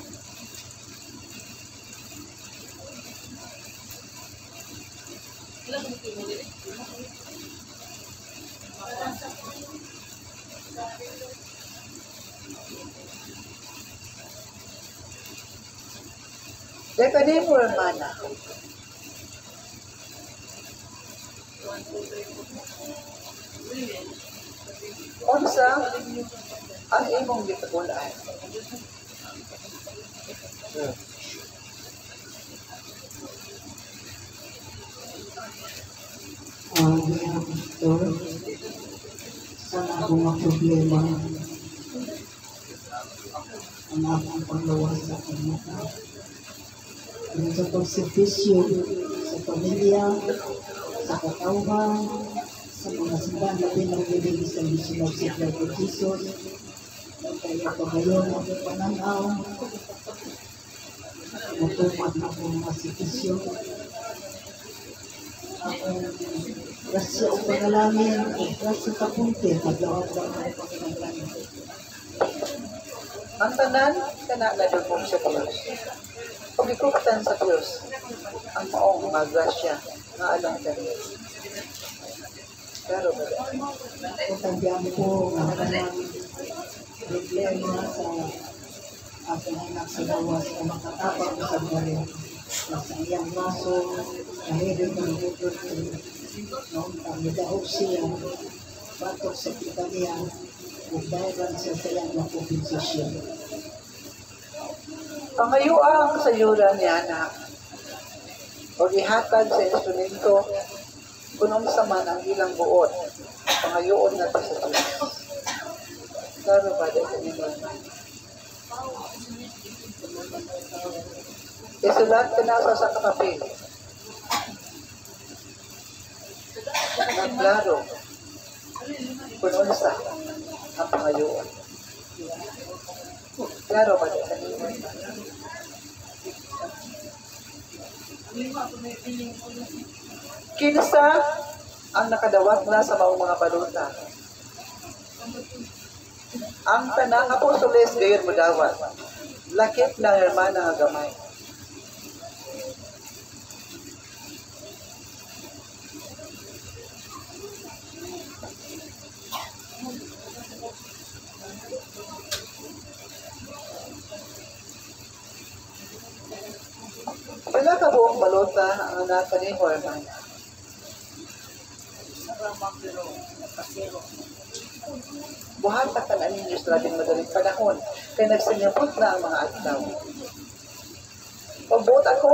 Dahil kanina mo mana. Unsa ang imong gitugulan? Pastor, sana akong mga problema ang akong panglawas sa kanya. Sa pagservisyo, sa pamilya, sa katawhan, sa mga simbahan na pinagbilig sa Mission of St. Lord of Jesus, kaya pagayon ang pananaw, natumat na akong mga servisyo, akong grasya o panalangin, o grasya kapunti, paglaot-laot ang pagkakalangin. Ang tanan, kanakadulong sa Diyos. Pagikutan sa Diyos, ang maong mga grasya nga alang kanya. Pero ba? Kutagyan ko nga kanang problema sa aking anak sa gawas na makatapang sa bari. Sa iyang maso, nahirin ng bukod noong pamidahog siya, batok sa kita niya, ug dahilan sa sayang na kompensasyon. Pangayuang sa yuran ni anak, o ihatag sa instrumento, kunong sa man ang ilang buot, pangayoon na sa Diyos. Klaro ba dahil nila? Isulat ka na sa kakapil. Klaro. Kunong sa ang pangayoon. Klaro ba dahil nila? Kinsa ang nakadawat na sa mga baluta. Ang tanang apostoles gayon mo dawat. Lakip ng hermana nga gamay. Wala ka buong balota ang anak ni hermana. Buhat ka na ninyo sa labing madaling panahon kaya nagsanyapot na ang mga adlaw. Pagbuot ako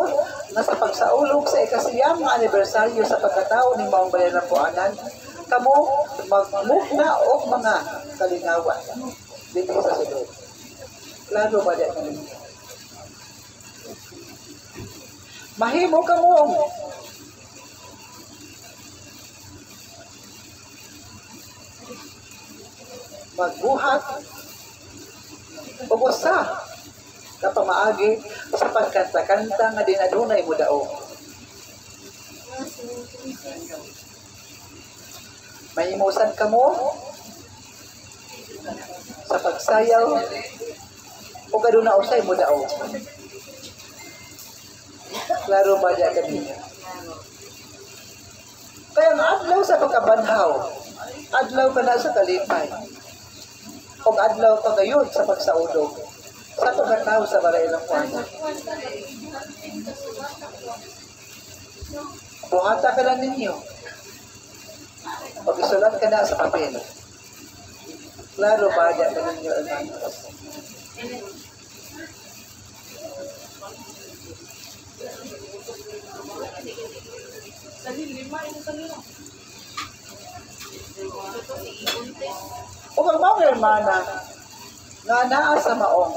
na sa pagsaulog sa ikasiyam nga anibersaryo sa pagkatao ni Maong Bayaran Puanan, kamo magmukna o mga kalingawan dito sa sulod. Klaro ba diyan kanina? Mahimo kamo magbuhat o usa na pamaagi sa pagkanta-kanta nga dinadunay mo daog. Mahimusan ka mo sa pagsayaw o kaduna usay mo daog. Klaro ba diya kanina? Kaya ang adlaw sa pagkabanhaw, adlaw ka na sa kalipay. Kung adlaw ka gayon sa pagsaulog, sa pagkatao sa baray ng kwana. Buhata ka lang ninyo. Pag-isulat ka na sa papel. Klaro ba dyan ka ninyo, hermanos? O kang mga hermana, nga naa sa maong,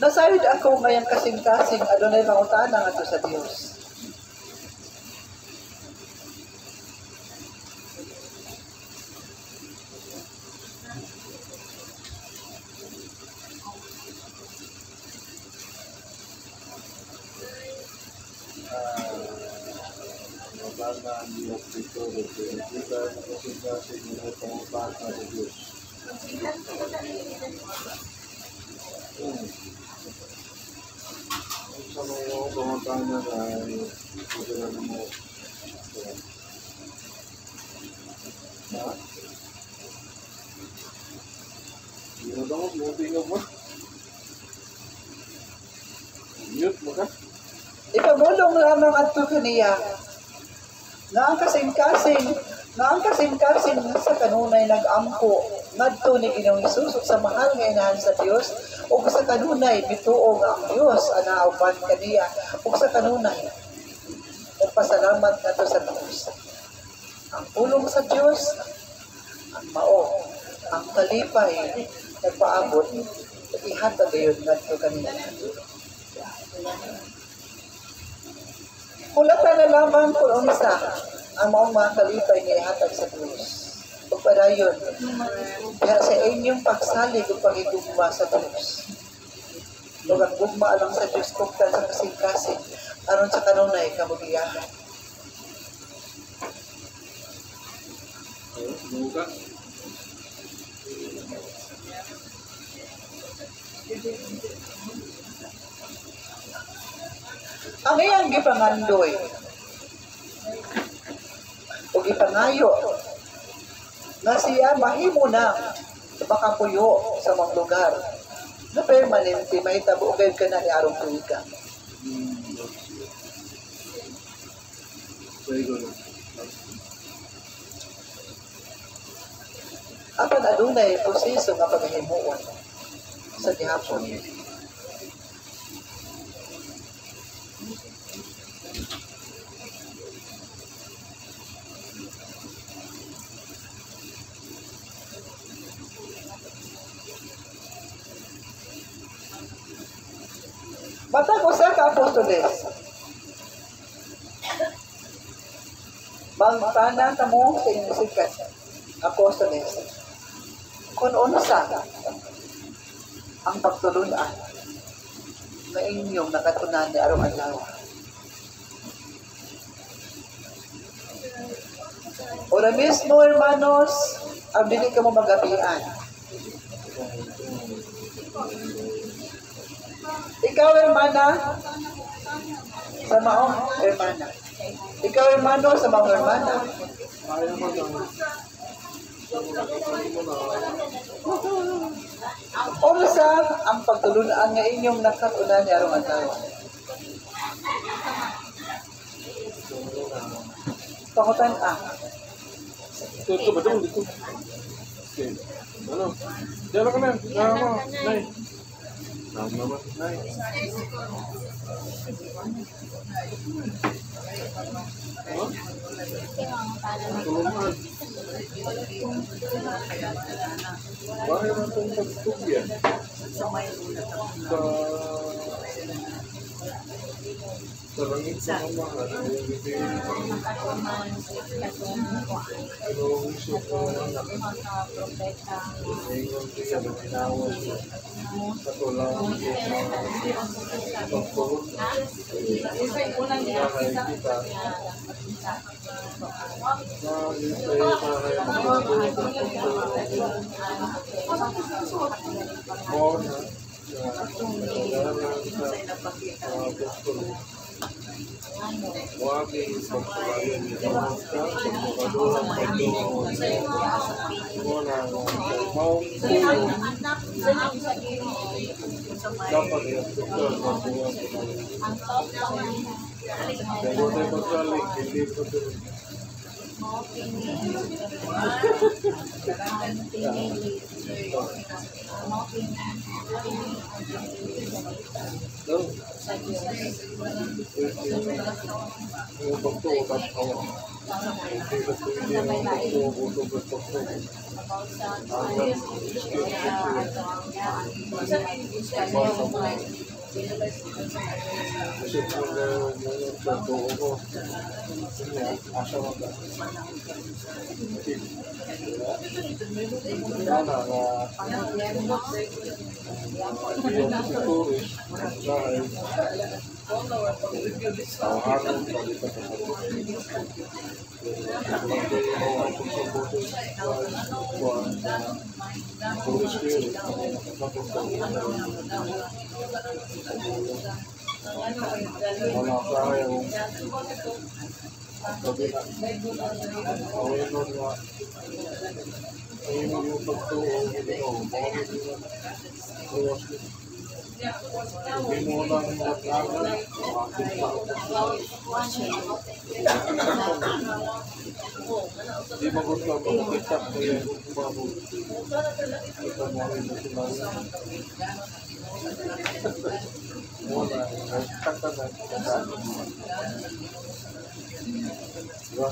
nasayod ako ngayang kasing-kasing adunay pangutana nga to sa Dios. kasaganaan niya dito, kita na kasi mga pangutana sa Diyos. Sa mga pangutana ay pagkala na mo. Ha? Hindi na daw mo, tingnan mo. Mute mo ka? Ipamulong lamang ato kaniya nga ang kasing-kasing sa kanunay nag-amko ngadto ni Ginoong Hesus ug sa mahal nga inahan sa Dios ug sa kanunay bituo nga ang Dios anauban kaniya ug sa kanunay nagpasalamat nato sa Dios. Ang pulong sa Dios ang mao ang kalipay nagpaabot ug ihatag gayon ngadto kaniya. Hulatan na lamang kung unsa ang maong mga kalipay nga ihatag sa Diyos. O padayon, kaya sa inyong pagsalig o pagigugma sa Diyos. O ang gugma alang sa Diyos kung sa kasing-kasing, aron sa kanunay kamugiyahan. Buka. Ang iyang gipangandoy o gipangayo na siya mahimo na makapuyo sa mga lugar na permanente may tabugan ka na ni arong tuwiga. Apan adunay proseso nga paghimuon sa gihapon. Matag usa ka apostoles. Bangtana kamo sa inyong sikat apostoles. Kung unsa ang pagtulunan na inyong nakatunan ni arong adlaw. Ora mismo, hermanos, ang dili ka mo magabian. Ikaw, hermana, sa maong hermana. Ikaw, hermano, sa maong hermana. Unsa ang pagtulunan nga inyong nakatunan ni arong adlaw? Pangutan Ito ba daw dito? Okay. Ano? Diyan ka na. Nama. Nay. Nama naman. Nay. Tuluman. Bakit naman itong pagtugyan? Sa langit sa mga Wagi pagpapalayan ni Pamaska, pagpapagawa ng dapat yung doktor magbuwa dahil tayo pagsalik, hindi po ito. Yung pagtuutas ako. Hindi ko hindi mo pagtuutos at pagtuutos. Kasi kung pagtuutos ko, asa mo ka? Sana Yung turis, dahil tawahan, palitan sa Holy Spirit, wala kaya yung kabila. Away nun nga, ay yung pagtuong hindi mo lang naglagan, hindi magutla ba kita kaya bago ito mo rin na sila wala, nagkata na diba?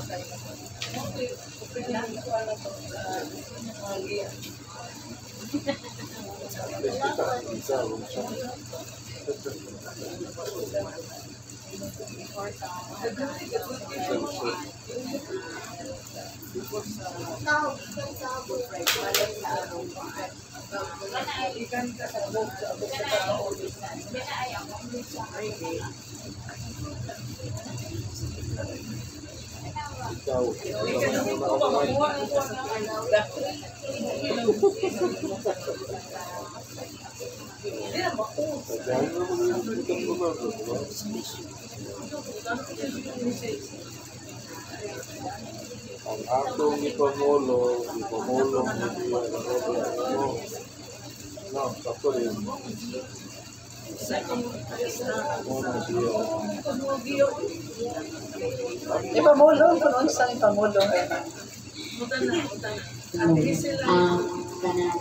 Ang atong ipamulong hindi no, tako rin. Ipamulong, kung unsang ipamulong. Kanan.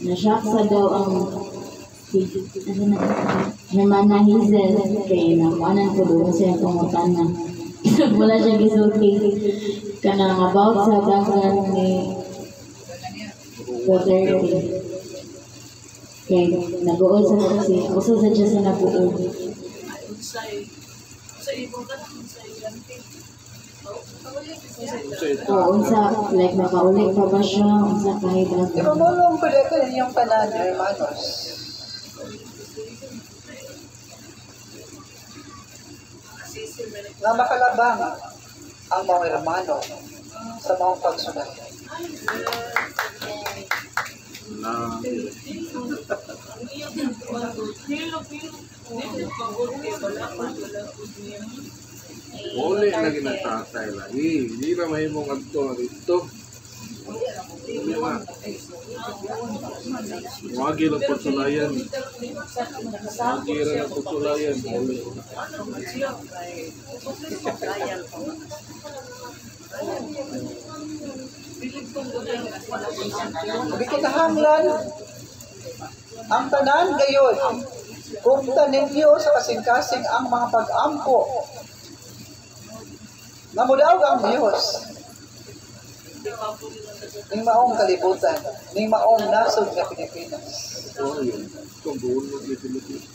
Na-shock sa daw ang Hermana Hazel kay nakuanan ko doon siya pangutan na wala siya gisulti kanang about sa dagan ni Duterte kay nag-uol sa kasi uso sa siya sa nag-uol unsa like makaulit pa ba siya unsa kahit Ipamulong ko dito yung tanan, hermanos. Na makalabang ang mga hermano sa mga pagsunod. Uli lagi nagtatay lagi. Hindi na mahimong adto na dito. Hindi na. Wagi lang pagtulayan. Wagi lang pagtulayan. Uli. Bikinahanglan ang tanan gayon. Kung tanin niyo sa kasing-kasing ang mga pag-ampo na mudaog ang Diyos ning maong kalibutan, ning maong nasod nga Pilipinas. So, yun. Itong buon mo sa Pilipinas.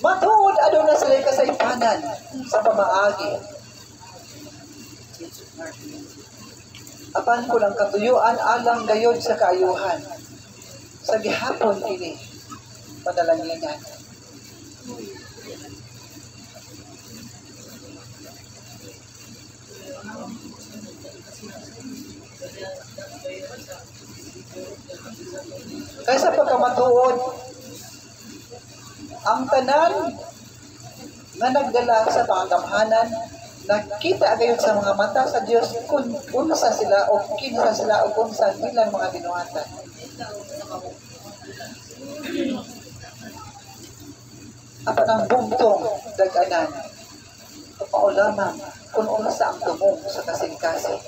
Matuod adto na sila kasaypanan sa pamaagi. Apan ko ng katuyuan alang gayod sa kaayuhan. Sa gihapon kini padalanginan. Kaysa pagkamatuod, ang tanan na nagdala sa pangamhanan, nakita gayon sa mga mata sa Diyos kung unsa sila o kinsa sila o kung sa ilang mga binuhatan. Apan ang bugtong daganan, kapao lamang kung unsa ang tumong sa kasing-kasing.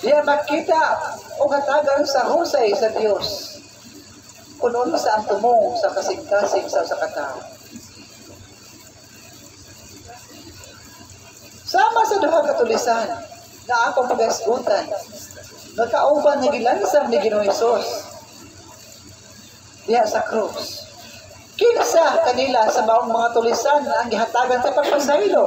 Diya makita o katagan sa husay sa Diyos kung unsa ang tumong sa kasing-kasing sa katao. Sama sa duha ka tulisan na akong pag-asgutan, nagkauban nagilansang ni Ginoong Hesus diya sa krus. kinsa kanila sa maong mga tulisan ang gihatagan sa pagpasaylo.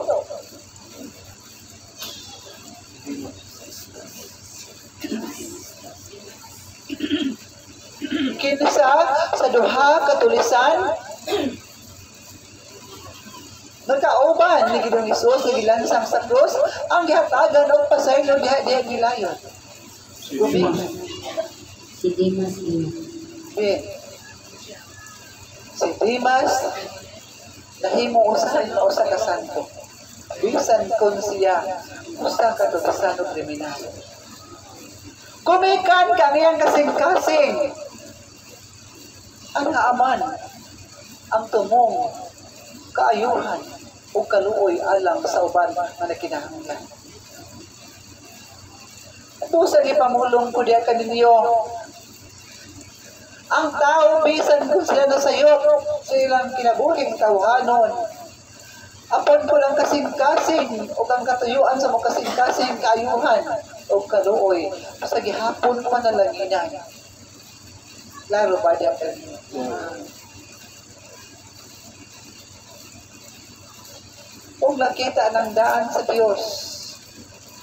Kinsa sa duha ka tulisan nagkauban ni Ginoong Hesus nga gilansang sa krus ang gihatagan og pasaylo diha gilayon. Si Dimas Ina. Si Dimas nahimo usa ka santo. Bisan kun siya usa ka tulisan o kriminal. Kumikan kaniyang kasing-kasing ang naaman ang tumong kaayuhan o kaluoy alang sa uban nga nakinahanglan. Pusa ni pamulong ko diya kaninyo. Ang tao bisan kung sila nasayop sa ilang kinabuhing tawhanon. Apon ko lang kasing-kasing o kang katuyuan sa mga kasing-kasing kaayuhan o kaluoy sa gihapon pa na langinan. Laro ba diya kaninyo? Kung nakita ng daan sa Diyos,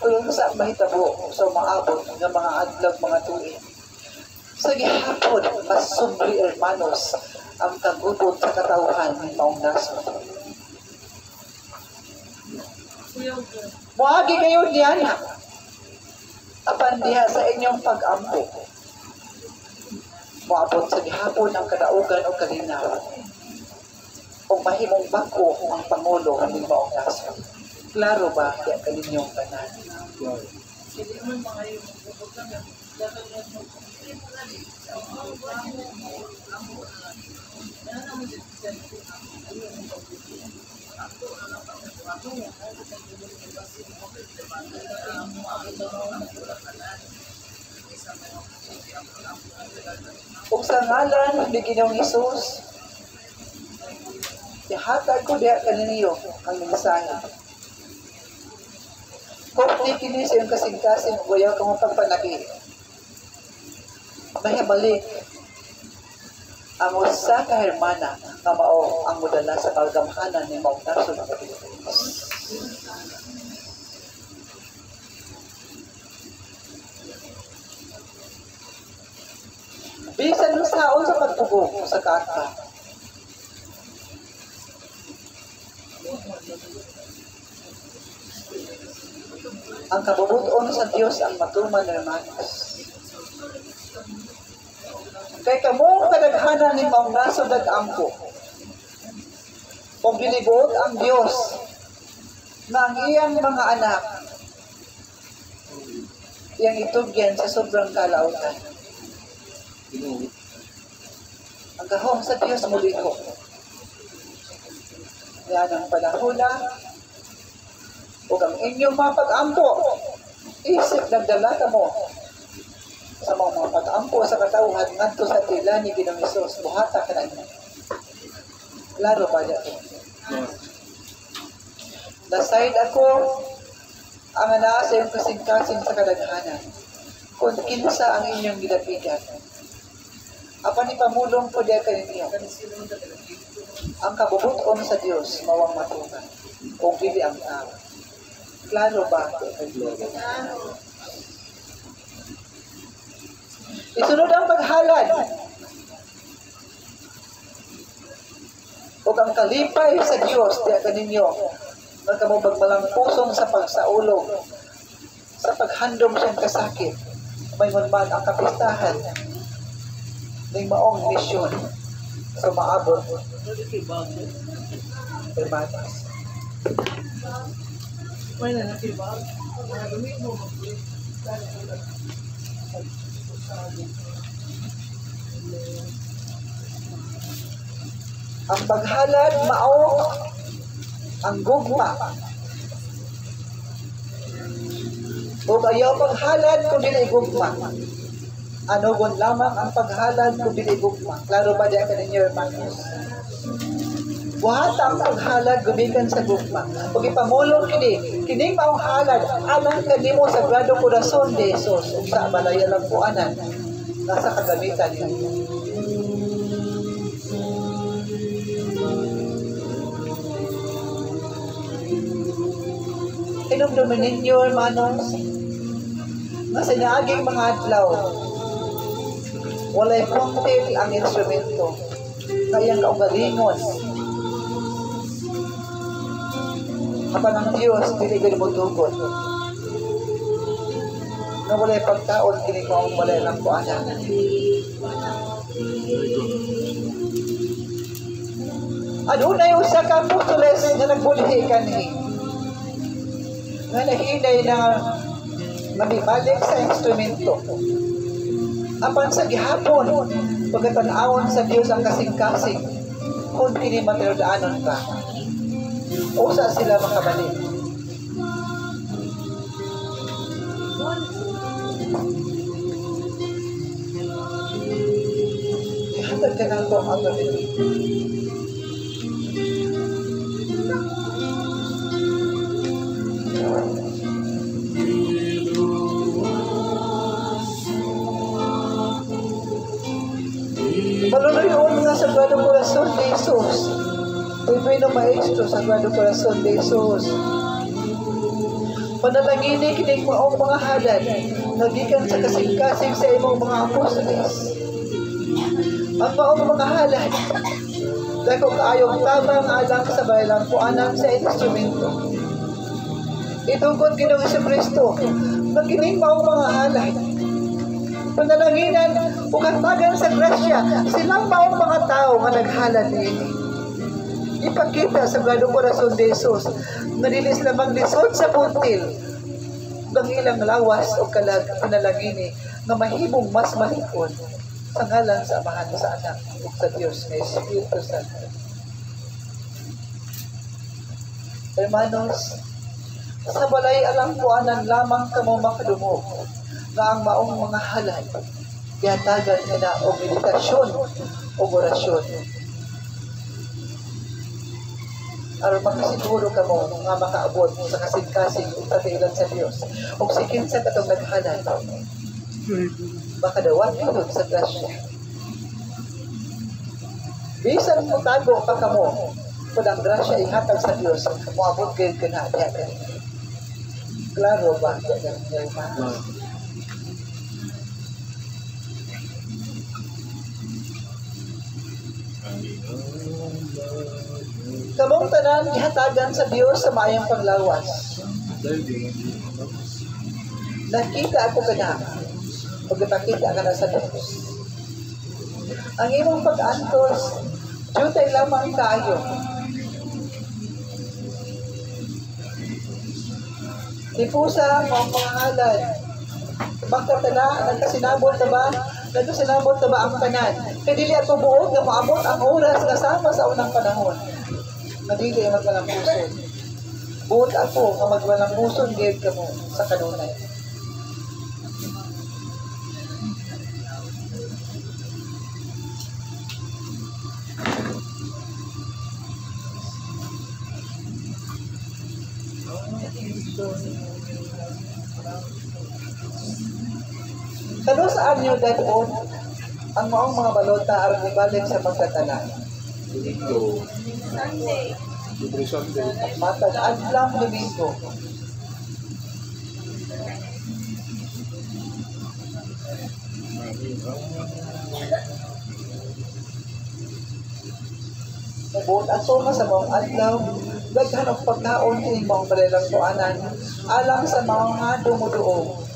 kung sa mahitabo sa maabot ng mga adlaw, mga tuig. Sa gihapon, mas subli hermanos ang kagubot sa katawhan ng maong naso. Muagi kayo niyan, apan diha sa inyong pag-ampo. Muabot sa gihapon ang kadaugan o kalinaw. O mahimong bako ang Pangulo ng maong naso. Klaro ba kaya kaninyong kanan? Hindi man mga yung pupunta na dapat na Kung sa ngalan ni Ginoong Hesus, ihatag ko diha kaninyo ang mensahe. Kung di kini sa iyong kasing-kasing, uyaw ka mong pagpanagi. Mahibalik ang usa ka hermana na mao ang mudala sa kalgamhanan ni maong naso ng Pilipinas. Bisan saon sa pagpugong sa kata. Ang kabubuton sa Diyos ang matuman ng hermanos. Kay kamong kadaghanan ni maong naso dag-ampo. Kung gilibot ang Diyos na ang iyang mga anak iyang itugyan sa sobrang kalautan. Ang gahom sa Diyos muli ko. Yan ang panahon na huwag ang inyong mga pag-ampo. Isip nagdala ka mo sa mga pag-ampo sa katauhan ngadto sa tila ni Ginoong Hesus. Buhata ka na niya. Laro ba dyan? Naside ako ang anaa sa iyong kasing-kasing sa kadaghanan. Kung kinsa ang inyong gidapigan. Apan ipamulong po diya kaninyo. Ang kabubuton sa Diyos mawang matungan. Kung dili ang tao. Klaro ba? Isunod ang paghalad. O ang kalipay sa Diyos diya kaninyo. Magkamubag malang pusong sa pagsaulog. Sa paghandom siyang kasakit. May man ang kapistahan ng maong misyon sa maabot. Hermanos. may nanatibag. Mga gamit mo ang paghalad mao ang gugma. O ayaw paghalad kung dili gugma. Ano gon lamang ang paghalad kung dili gugma. Klaro ba diya kaninyo, hermanos? Buhat ang paghalad gumikan sa gugma. Pag ipamulong kining maong halad, alang kanimo sa Sagrado Corazon de Jesus, sa balaya lang puanan, nasa kagamitan niyo. hinumduman ninyo, hermanos, nga sa naaging mga adlaw, walay punktil ang instrumento, kayang kaugalingon. Apan ang Diyos, dili ko mutugon. Na walay pagkaon, kini ko ang walay lang po anak. Adunay usa ka apostoles nga nagbulhi kanhi. Nga nahinay na mabibalik sa instrumento. Apan sa gihapon, pagkatanawan sa Diyos ang kasing-kasing, kung kini matilodaanon ka, usa sila makabalik. Ihatag ka ng ito ang gabi. Maluluyon nga sa Sagrado Corazon de Jesus. Divino Maestro, Sagrado Corazon de Jesus. Panalangini kining maong mga halad, nagikan sa kasing-kasing sa imong mga apostoles. Ang maong mga halad, dako kaayong tabang alang sa baylang puanan sa instrumento. Itugod Ginoong Jesucristo, nagining maong mga halad, panalanginan o katagan sa grasya, silang maong mga tao nga naghalad niini. Ipakita sa Sagrado Corazon de Jesus, nadilis na maglisod sa puntil, ng ilang lawas o panalangini na mahimong mas malikon sa ngalan sa Amahan sa Anak o sa Diyos na Espiritu Santo. Hermanos, sa balay alang puanan lamang kamo makadumog nga ang maong mga halad, gihatagan na o meditasyon o orasyon. Aron makasiguro ka mo nga makaabot sa kasing-kasing o katiilan sa Diyos o sikin sa katong naghalad, makadawat yun sa grasya. Bisan mo tago pa ka mo, kung ang grasya ihatag sa Diyos, muabot kayo ka na. Klaro ba? Kamong tanan gihatagan sa Dios sa maayong panglawas. Nakita ako kana. Pagkakita ka na sa Dios. Ang imong pag-antos, jutay lamang tayo. Dipusa ang mga halad. Magkatala, nagkasinabot na ba? Nagkasinabot na ba ang kanan? Kaya dili ato buod na maabot ang oras na sama sa unang panahon. Nadili ang magwalampuson. Buod ako ang magwalampuson gayud ka mo sa kanunay. Kano saan nyo dadon ang maong mga balota aron ibalik sa pagkatala? Domingo. Libre Sunday. Matag adlang Domingo. Nabuot ato nga sa maong adlaw, daghan ang pagkaon kining maong balelang tuanan alang sa mga dumuduong.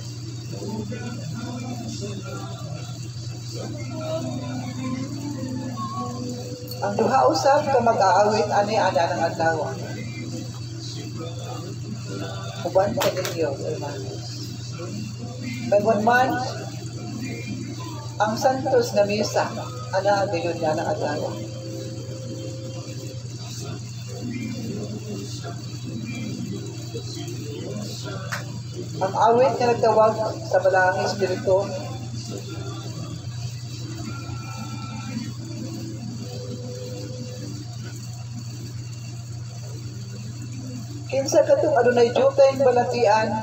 Ang duha usab ka mag-aawit ani ana ng adlaw. Uban sa ninyo, hermanos. Kaya man, ang Santos na Misa, ana gayon niya ng adlaw. Ang awit na nagtawag sa Balangin Espiritu, kinsa katong adunay jutay balatian,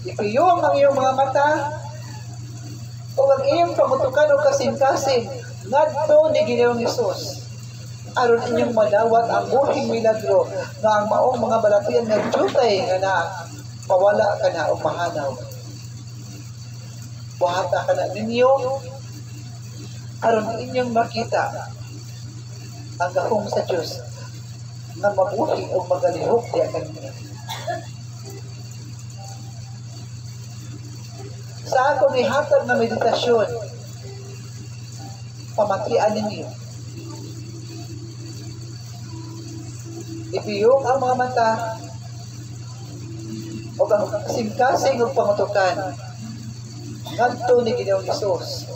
ipiyong ang iyong mga mata o ang iyong pamutukan o kasing-kasing ngadto ni Ginoong Hesus. aron inyong madawat ang buhing milagro nga ang maong mga balatian nga jutay nga na mawala ka na o mahanaw. Buhata ka na ninyo aron inyong makita ang gahom sa Diyos na mabuhi o magalihok diya kanina. Sa akong ihatag na meditasyon, pamatian ninyo. Ibiyong ang mga mata o ang kasing-kasing o pangutukan ngadto ni Ginoong Hesus.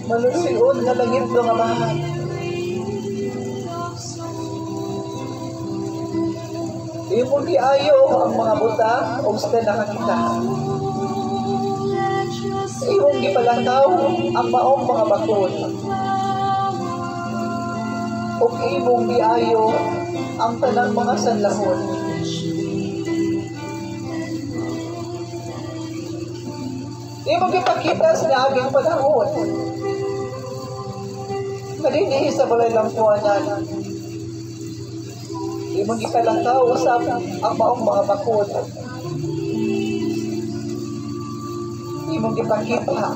Malusiod nga langit do nga mahal. Imong giayo ang mga buta o sa nakakita. Imong gipalakaw ang maong mga bakod. O imong giayo ang tanang mga sanlahon. Imong gipakita sa naaging panahon. Malinihi sa balay lang puwanan. Imong ikalangkaw usap ang maong mga bakod. Imong ipakita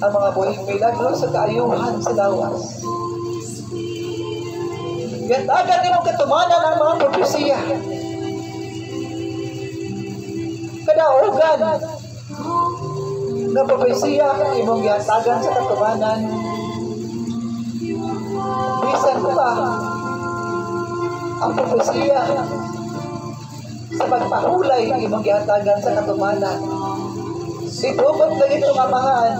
ang mga buhing milagro sa kaayuhan sa lawas. Gatagan imong katumanan ang mga propesiya. Kadaugan na propesiya imong gihatagan sa katumanan. Bisan pa ang propesiya sa pagpahulay imong gihatagan sa katumanan. Itubot na itong amahan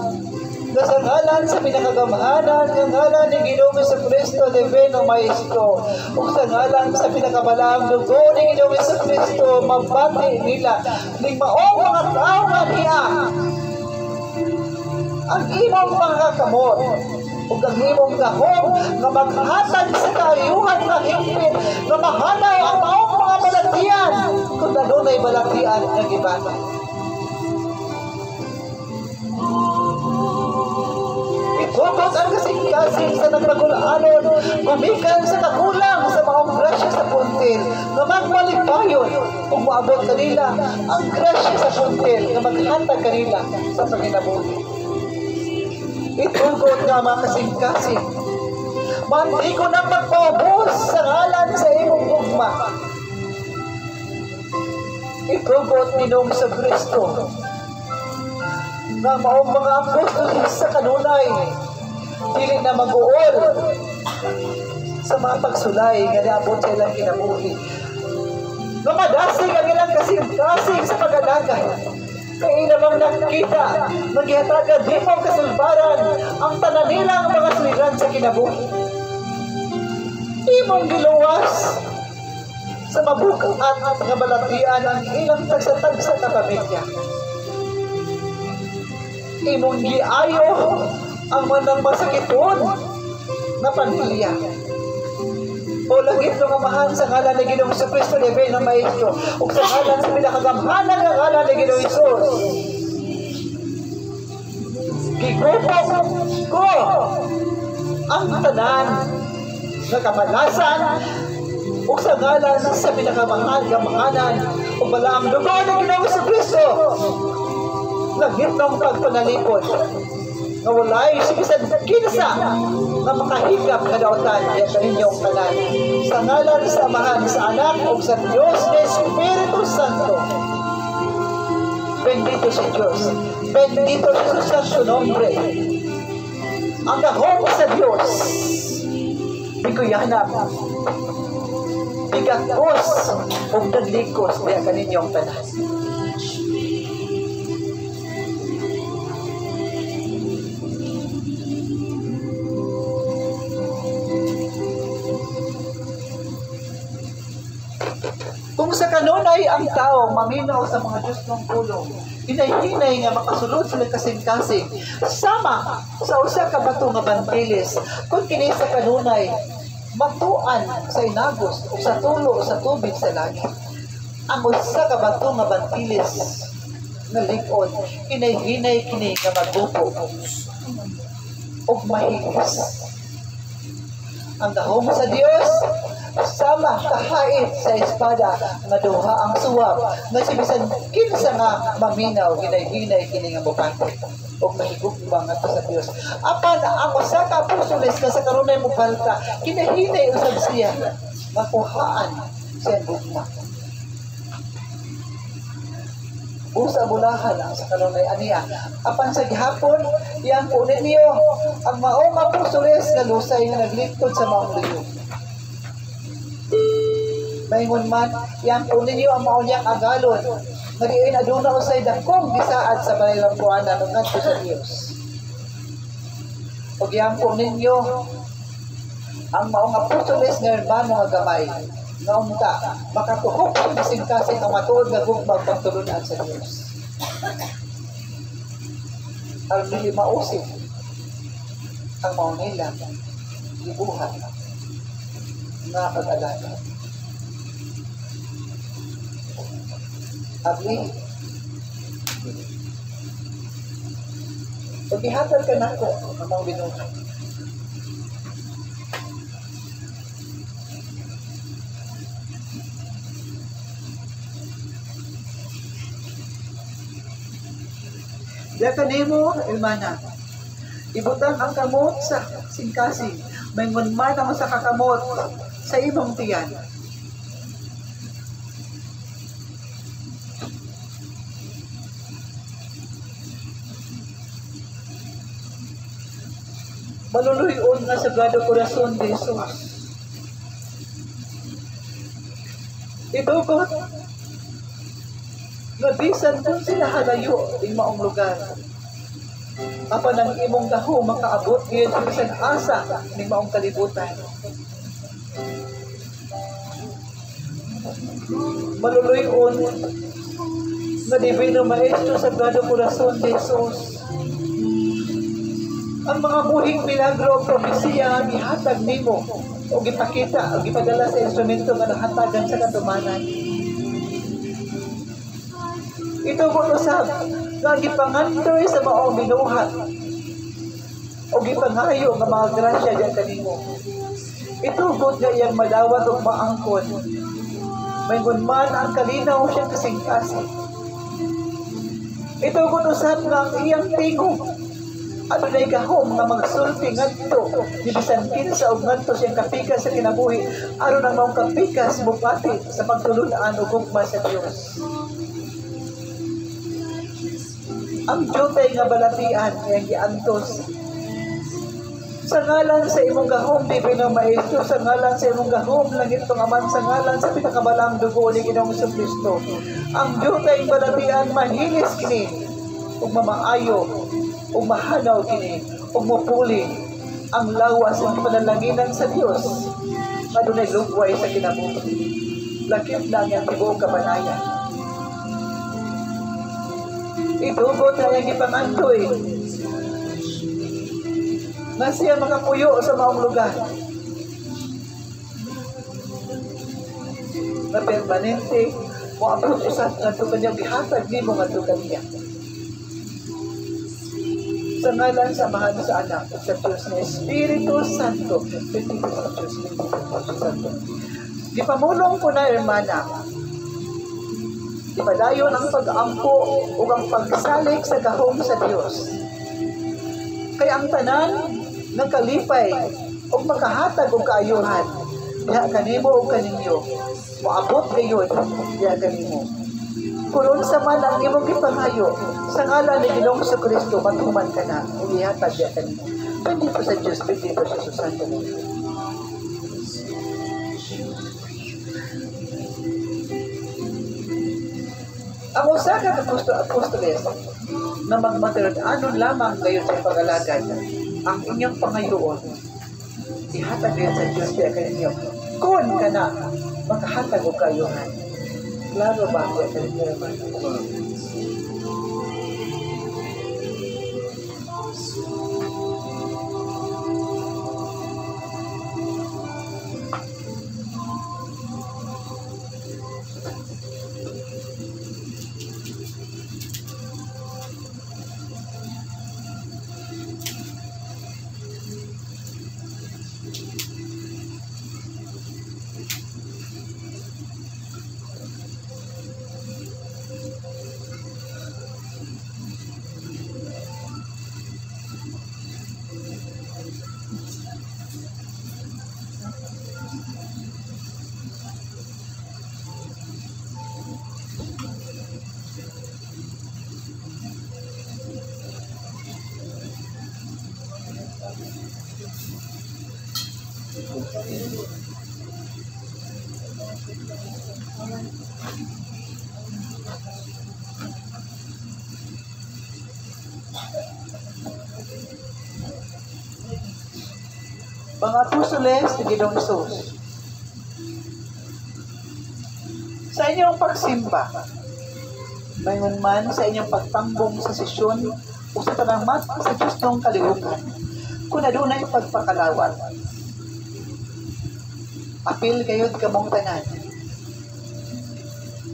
na sa ngalan sa pinakagamahanan ng ngalan ni Ginoong Jesucristo Divino Maestro o sa ngalan sa pinakabalaang dugo ni Ginoong Jesucristo mabati nila ng maong mga tao nga niya ang imong mga kamot o ang imong gahom na maghatag sa kaayuhan ng higpit na mahanaw ang maong mga balatian kung nanunay balatian ng ibata. Itugot ang kasing-kasing sa nagpagulaanon, gumikan sa kakulang sa maong grasya sa puntil na magmalipayon kung maabot kanila ang grasya sa puntil na maghatag kanila sa panginabuhi. Itugot nga mga kasing-kasing, mandi ko na magpaubos sa ngalan sa imong ugma. Itugot ni Noong Jesucristo nga maong mga apostolis sa kanunay dili na mag-uol sa mga pagsulay nga naabot sa ilang kinabuhi. Nga madasig ang ilang kasing-kasing sa pag-alagay. Kaya namang nakita, maghihatagan di mo kasulbaran ang tanan nilang mga suliran sa kinabuhi. Imong giluwas sa mabukat at mga balatian ang ilang tagsa-tagsa na pamilya. Imong giayo ang manang masakiton na pamilya. O langit ng amahan sa ngalan ni Ginoong Jesucristo Divino Maestro o sa ngalan sa pinakagamhanan ng ngalan ni Ginoong Hesus. Gigupok ko ang tanan na kamalasan o sa ngalan sa pinakagamhanan o balaang dugo ng Ginoong Jesucristo. Langit ng pagpanalipod na walay sigisan kinsa na makahigap na dautan niya sa inyong tanan. Sa ngalan sa Amahan, sa Anak, o sa Diyos na Espiritu Santo. Bendito si Diyos. Bendito Jesus sa su nombre. Ang gahom sa Dios bikuyanap, bigakos ug naglikos diha kaninyong tanan. Kung sa kanunay ang tao maminaw sa mga Diyos ng kulong, hinay-hinay nga makasulod sila kasing-kasing, sama sa usa ka bato nga bantilis, kung kini sa kanunay, matuan sa inagos o sa tulo sa tubig sa langit. Ang usa ka bato nga bantilis nga lig-on, hinay-hinay kini nga magbupo o mahigos. Ang gahom sa Dios sama kahait sa espada nga duha ang suwab nga si bisan kinsa nga maminaw hinay-hinay kini nga bupante ug mahigugma ngadto sa Dios. Apan ang usa ka apostoles nga sa kanunay mobalta kinahinay usab siya makuhaan sa gugma. Usa bulahan ang sa kanunay aniya. Apan sa gihapon iyang kunin niyo ang maong apostoles nga lusay nga naglingkod sa maong liyo. Maingon man, yang kunin niyo ang maunyang agalon. Ngadiin aduna usay dakong gisaad sa balaylang puana ngadto sa Dios. Ug yang kunin niyo ang maong apostoles nga herbano nga gamay. Nga unta, makatuhok sa bising-kasing ang matuod nga gugmang pagtulunan sa Dios. Ang dili mausig ang maong nila gibuhat nga pag-alaga. Abli, paghihatag ka na ko ang mga binuhay. Diya ka nimo, ilmana, ibutang ang kamot sa singkasing, may ngunman ang sa kakamot sa imong tiyan. Maluluyon nga Sagrado Corazon de Jesus. Itugot nga bisan kung sila halayo in maong lugar. Apan ang imong gaho makaabot ngayon bisan asa ng maong kalibutan. Maluluyon nga Divino Maestro Sagrado Corazon de Jesus. Ang mga buhing milagro o propesiya gihatag nimo o gipakita o gipadala sa instrumento nga nahatagan sa katumanan. Ito mo usab nga gipangandoy sa maong binuhat o gipangayo nga mga grasya diyan kanimo. Ito gud nga iyang madawat ug maangkon. Maygon man ang kalinaw siyang kasing-kasing. Ito gud usab nga ang iyang tingog adunay gahom nga magsulti ngadto bisan kinsa og ngadto siyang kapikas sa kinabuhi aron ang maong kapikas mupati sa pagtulunan ug gugma sa Dios. Ang jutay nga balatian iyang giantos sa ngalan sa imong gahom Divino Maestro, sa ngalan sa imong gahom langit tungaman, sa ngalan sa pinakabalang dugo ni Ginoong Kristo. Ang jutay balatian mahilis kini ug mamaayo ug mahanaw kini ug mopuli ang lawas ng panalaginan sa Dios nga dunay lugway sa kinabuhi. Lakip na ang tibuok kabanayan. Itugot na yung ipangandoy nga siya makapuyo sa maong lugar na permanente mo abot usat nga ito kanyang gihatag ni mo nga ito kanya. Sa ngalan sa mahal sa anak at sa Diyos na Espiritu Santo. Bendito sa Diyos, bendito sa Diyos Santo. Gipamulong ko na, hermana, ipadayon ang pag-ampo o ang pagsalik sa gahom sa Diyos. Kaya ang tanan ng kalipay o makahatag o kaayuhan, diha kanimo o kaninyo, maabot gayon, diha kanimo. Kung sa man ang imong gipangayo, sa ngalan ni Ginoong Kristo, matuman ka na, umihatag diha kanimo. Bendito sa Diyos, bendito sa Santo Niño. Ang usa ka apostoles na magmaterod ano lamang kayo sa pag-alagad ang inyong pangayoon. Ihatag kayo sa Diyos kaya kayo kun ka na makahatag o kayo. Klaro ba kaya kayo naman? Mga apostoles ni Ginoong Hesus, sa inyong pagsimba, mayroon man sa inyong pagtambong sa sesyon o sa tanangmat sa Diyos ng kalihukan, kung adunay pagpakalawat. Apil kayo't kamong tanan.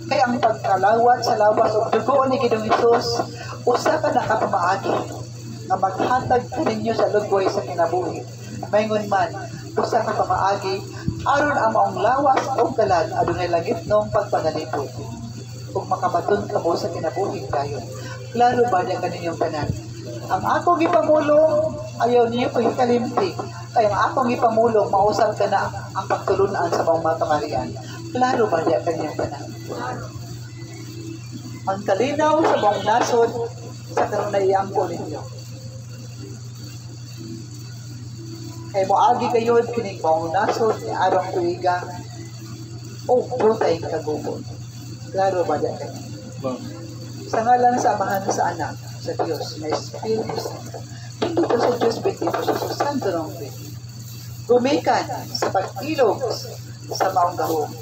Kaya ang pagkalawat sa lawas o dugo ni Ginoong Hesus, usa ka nakapamaagi na maghatag ka ninyo sa lugway sa kinabuhi. Mayroon man, usa ka pamaagi, aron ang maong lawas o galad adunay langit nung pagpanalipod. Kung makabaton ka mo sa kinabuhi kayo, klaro ba niya kaninyong tanan? Ang akong ipamulong, ayaw niyo ko ikalimti. Kaya ang akong ipamulong, mausap ka na ang pagtulunan sa mga kamarian. Klaro ba niya kaninyong tanan? Ang kalinaw sa buong nasod, sa karunayang po ninyo. Kaya moagi kayo kining buong nasod ni arong tuiga o butay kagubon. Klaro ba niya kayo? Sa ngalan sa Amahan sa Anak, sa Diyos, na Espiritu Santo. Bendito sa Diyos, bendito sa Santo Nombre. Gumikan sa pag-ilog sa maong gahong.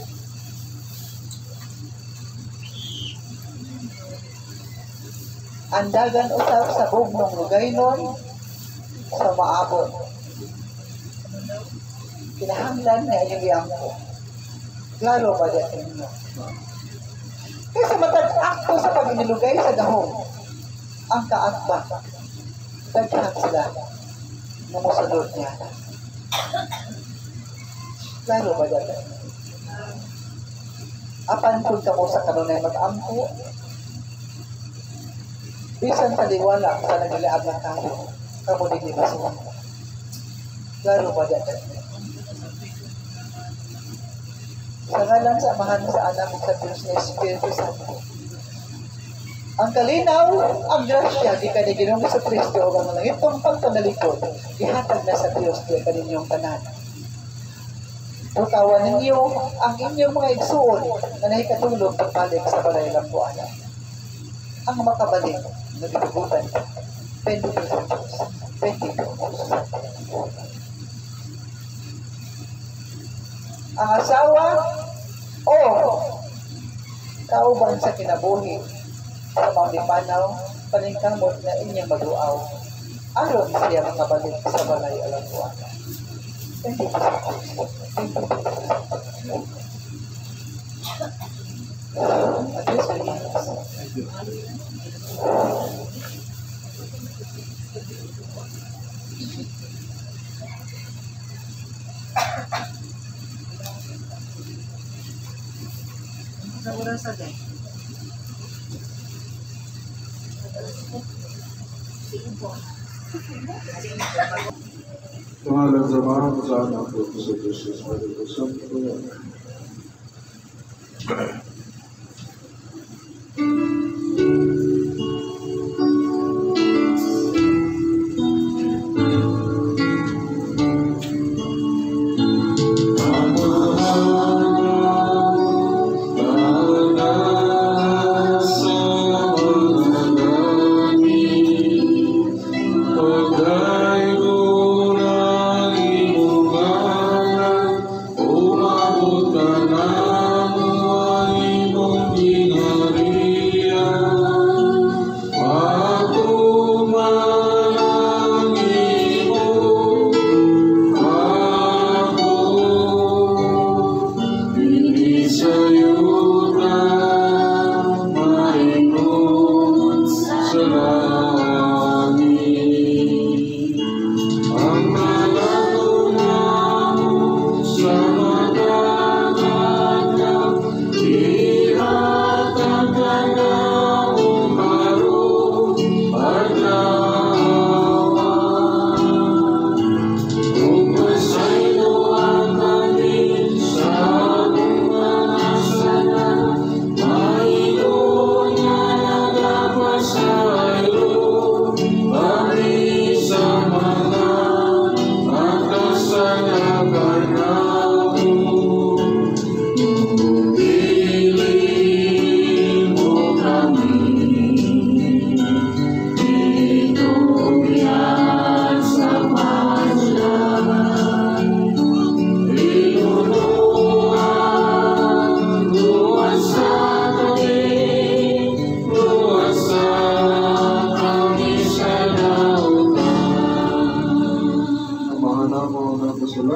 Andagan usap sa bugmong lugaynon sa maabot. Kinahanglan na iyong iyangko. Klaro ba dyan ninyo? Kaya sa matag akto sa pag-inilugay sa gahong, ang kaakba, daghan sila na musunod niya. Klaro ba dyan? Apan kung ka mo sa kanunay mag-amko, bisan sa liwala sa nagilaab ng kayo, kamo hindi masuha. Klaro ba dyan? Sa ngalan sa Amahan sa Anak sa Diyos na Espiritu Santo. Ang kalinaw, ang grasya, di ka ni Ginoong Jesucristo o ang langitong pagpanalikod, ihatag na sa Diyos di ka ninyong tanan. Tutawan ninyo ang inyong mga igsuon na nahikatulog pagbalik sa balay ng buwan. Ang makabalik, nagitugutan ka. Bendito sa Diyos. Bendito sa Diyos. Ang asawa o kauban sa kinabuhi sa mga lipanaw, paningkamot na inyong maduaw. Aron siya makabalik sa balay alabuan. Bendito sa Diyos. Bendito sa Diyos. Adios, adios. Sa oras agad. Pangalan sa Amahan sa Anak sa Diyos sa Espiritu Santo.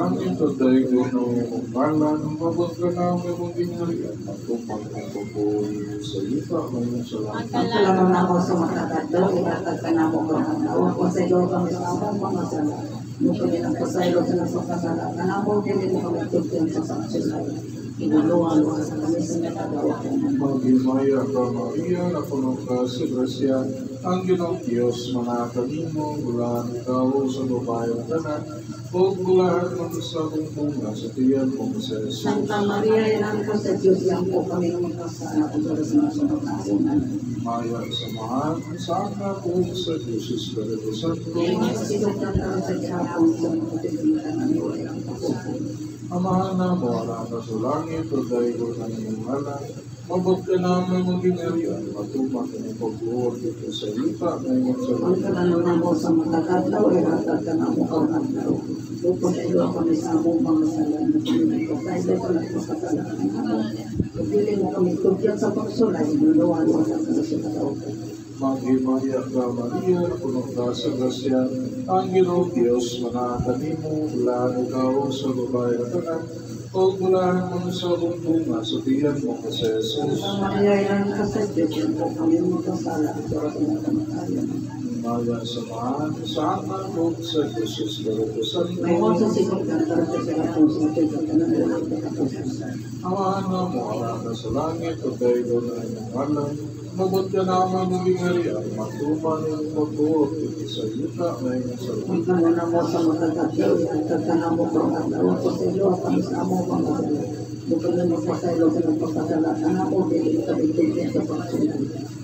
langit at daigdig na iyong ngalan, mabot ka namin mong ginarian, matupang ang pagpuloy sa ita ngayon sa langit. Salamat na ako sa matatagdaw, ihatag ka na mo ang nawa ko sa iyo kami sa among mga sala. Nung kami ng pasaylo sa nagpapasala, kanamo din mo kami tugtong sa saksilay. Inuluhan mo sa kami sa natagawa ko. Maghimaya ka, Maria, na puno ka sa grasya, ang Ginoong Diyos, manakanin mo, bulaan ikaw sa babae ng tanan, o bulaan mo sa bunga sa tiyan mo sa Jesus. Santa Maria, ilang ka sa Diyos, yan po kami ng magkasala at sa sunod na asinan. Maya sa mahal, saan na po sa Diyos, Espiritu Santo, Sinutan ka sa Diyapon sa mga pagkakitan ng iway ang kapusin. amahan na mo, anak ka sa langit, o dahil ko ng iyong alam, mabot ka namin mong ginarian, matumak ang pagbuhod dito sa lupa, ngayon sa Ang langit. kanalunan mo sa matataglaw, ihatag ka na mo ang aglaw. Upos iyo kami sa among mga sala na kami ko. Sa ilo ko lang pasasala ka ng ako. Pagpili mo kami tugyan sa pagsulay, nuluhan mo sa kasunod. Maghimaya ka, Maria, na puno ka sa grasya, ang Ginoong Diyos, manakanin mo, bulaan ikaw sa babae na tanan, o bulaan mo sa bunga sa tiyan mo sa Jesus. Sa Maria, ilang ka sa Diyos, yan po kami magkasala at sa kamatayan. Maya sa mahal, saan na po sa Diyos, Espiritu Santo, May mo sa sikot ka, para sa kapusin, at ito ka na nilay ka kapusin. amahan na mo, anak ka sa langit, o dahil ko na iyong alam, mabot ka naman ng ginarian, matuman yung pagbuhod dito sa yuta, ngayon sa langit. Ang kanalunan mo sa matataglaw, ihatag ka na mo ang aglaw. Upos iyo kami sa among mga sala. Bukod na magpasaylo sa nagpapasala, kanamo din kami tugyan sa pagsulay.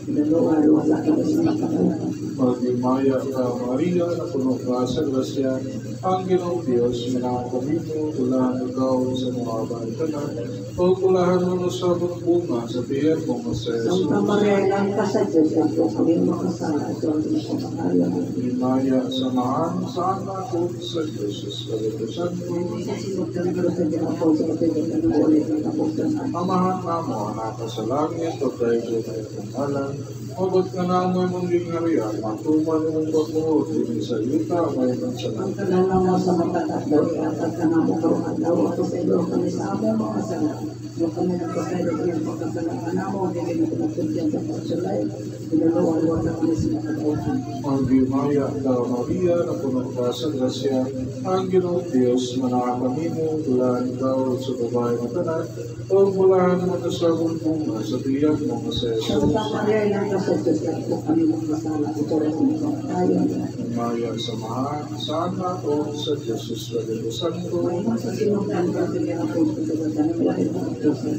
Inaluhan sa kami sa nakakawa. Maghimaya ka, Maria, na puno ka sa grasya, ang Ginoong Diyos, manakanin mo, bulaan ikaw sa mga bantanan, o bulaan mo sa bunga sa tiyan mo sa Jesus. Santa Maria, ilang ka sa Diyos, yan po kami makasala at sa kamatayan. Maghimaya sa mahal, saan na po sa Diyos, Espiritu Santo, Sa sinod ka na sa Diyapon, sa kapitan ng ulit ng kapusin. amahan na mo, anak ka sa langit, o dahil ko na iyong alam, mabot ka naman mong ginarian, matuman yung pagbuhod dito sa yuta, ngayon sa Ang langit. kanalunan mo sa matataglaw, ihatag ka na mo ang aglaw. Upos iyo kami sa among mga sala. Nung kami nagpasaylo sa iyong pagkasala, kanamo din kami tugyan sa pagsulay. Inaluhan sa kami sa nakakawa. Maghimaya ka, Maria, na puno ka sa grasya, ang Ginoong Diyos, manakanin mo, bulaan ikaw sa babae na tanan, o bulaan mo na sa bunga sa tiyan mo sa Jesus. Santa Maria, ilang ka sa Diyos, yan po kami magkasala at sa kamatayan. Maya sa mahal, saan na po sa Diyos, Espiritu Santo, May mga sinukan ka sa Diyapon, sa kapitan ng ulit ng kapusin.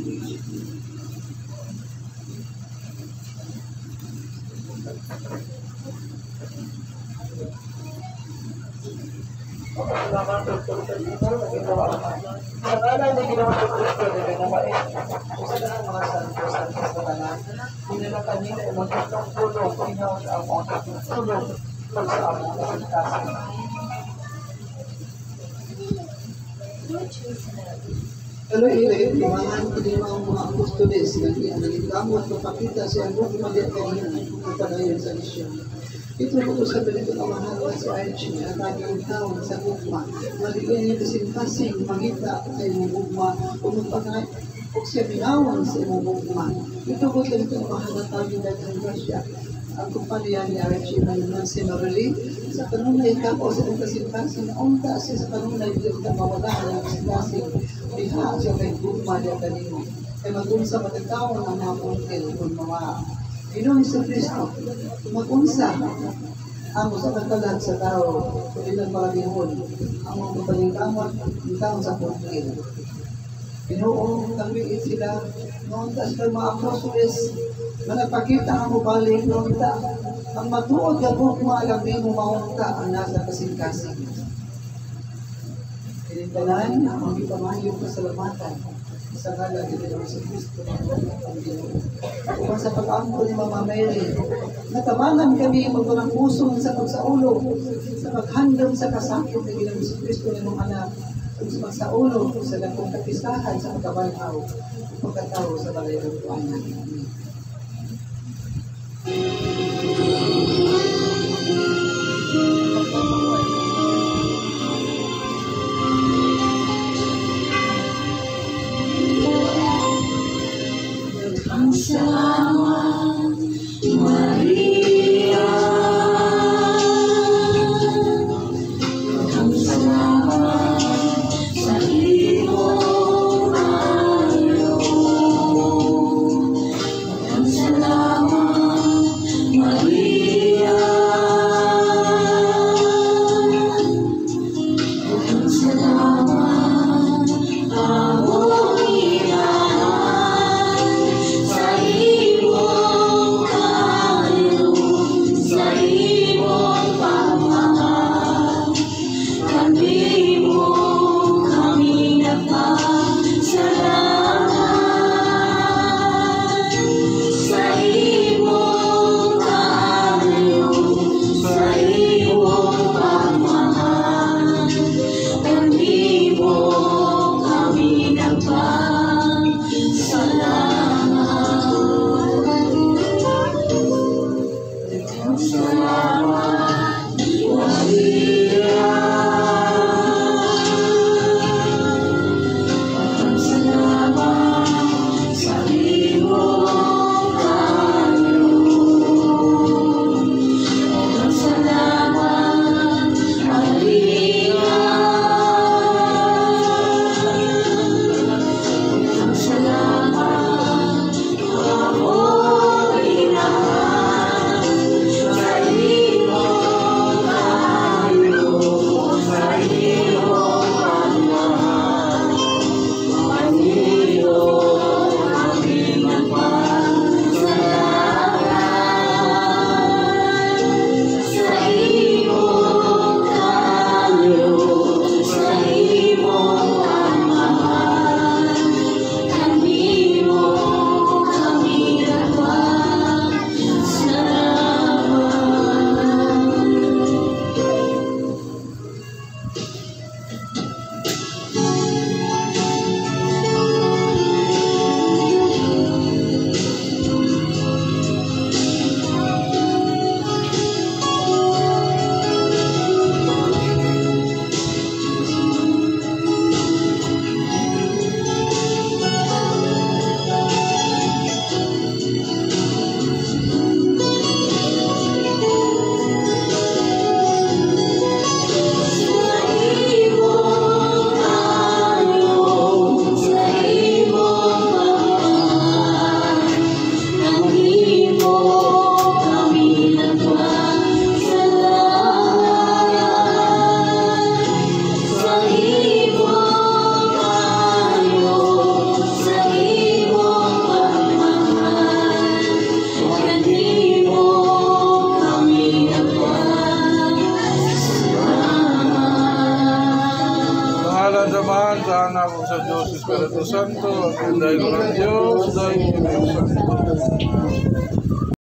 Salamat sa pagkakas na ginawa naman. Sa ngalan ni Ginoong Kristo na ginawain, usa na ang mga santo sa tanan, dinala kanila ang magkatong tulong, ginawa sa among tulong, pag sa among kaligtasan. Pero ile, mga mga apostoles, nagkamot, mapakita siya, huwag maliit kanina, kapanayon sa misyon. Ito po sa ganito ang mahal sa Archie, at aking taon sa gugma. Maligyan niya kasing-kasing, magita sa imong gugma, o magpagay, o siya binawan sa imong gugma. Ito po ganito ang mahal na tayo ng Russia. Ang kumpanya ni Archie na si Norely, sa kanunay ka o sa itong kasing-kasing, naunta siya sa kanunay, hindi ka mawala ng kasing-kasing, diha siya kay gugma niya kanino. Kaya mag-unsa matagtawan ang mga puntil kung mga Ginoong Kristo, mag-unsa ang sa katalan sa tao, kung ilang mga lihon, ang mga kabalingkamot, ang taon sa puntil. Ginoo, kamiit sila, noon tas kay mga apostoles, manapakita ang mubalik, noon ta, ang matuod ka kung maalam din mo maunta ang nasa kasing-kasing. Kinintalan, ang ipamayong kasalamatan, sa ngalan ni Ginoong Kristo ng Panginoon. Kung sa pag-angko ni Mama Mary, natabangan kami magtunang puso sa pagsaulo, sa paghandam sa kasakit ni Ginoong Kristo ng mga anak, sa pagsaulo sa lakong kapistahan sa pagkabanhaw, pagkatao sa balay ng tuwanan. Amen. Sa anak ko sa Diyos, Espiritu Santo, ang dahil ko ng Diyos, dahil ko ng Santo.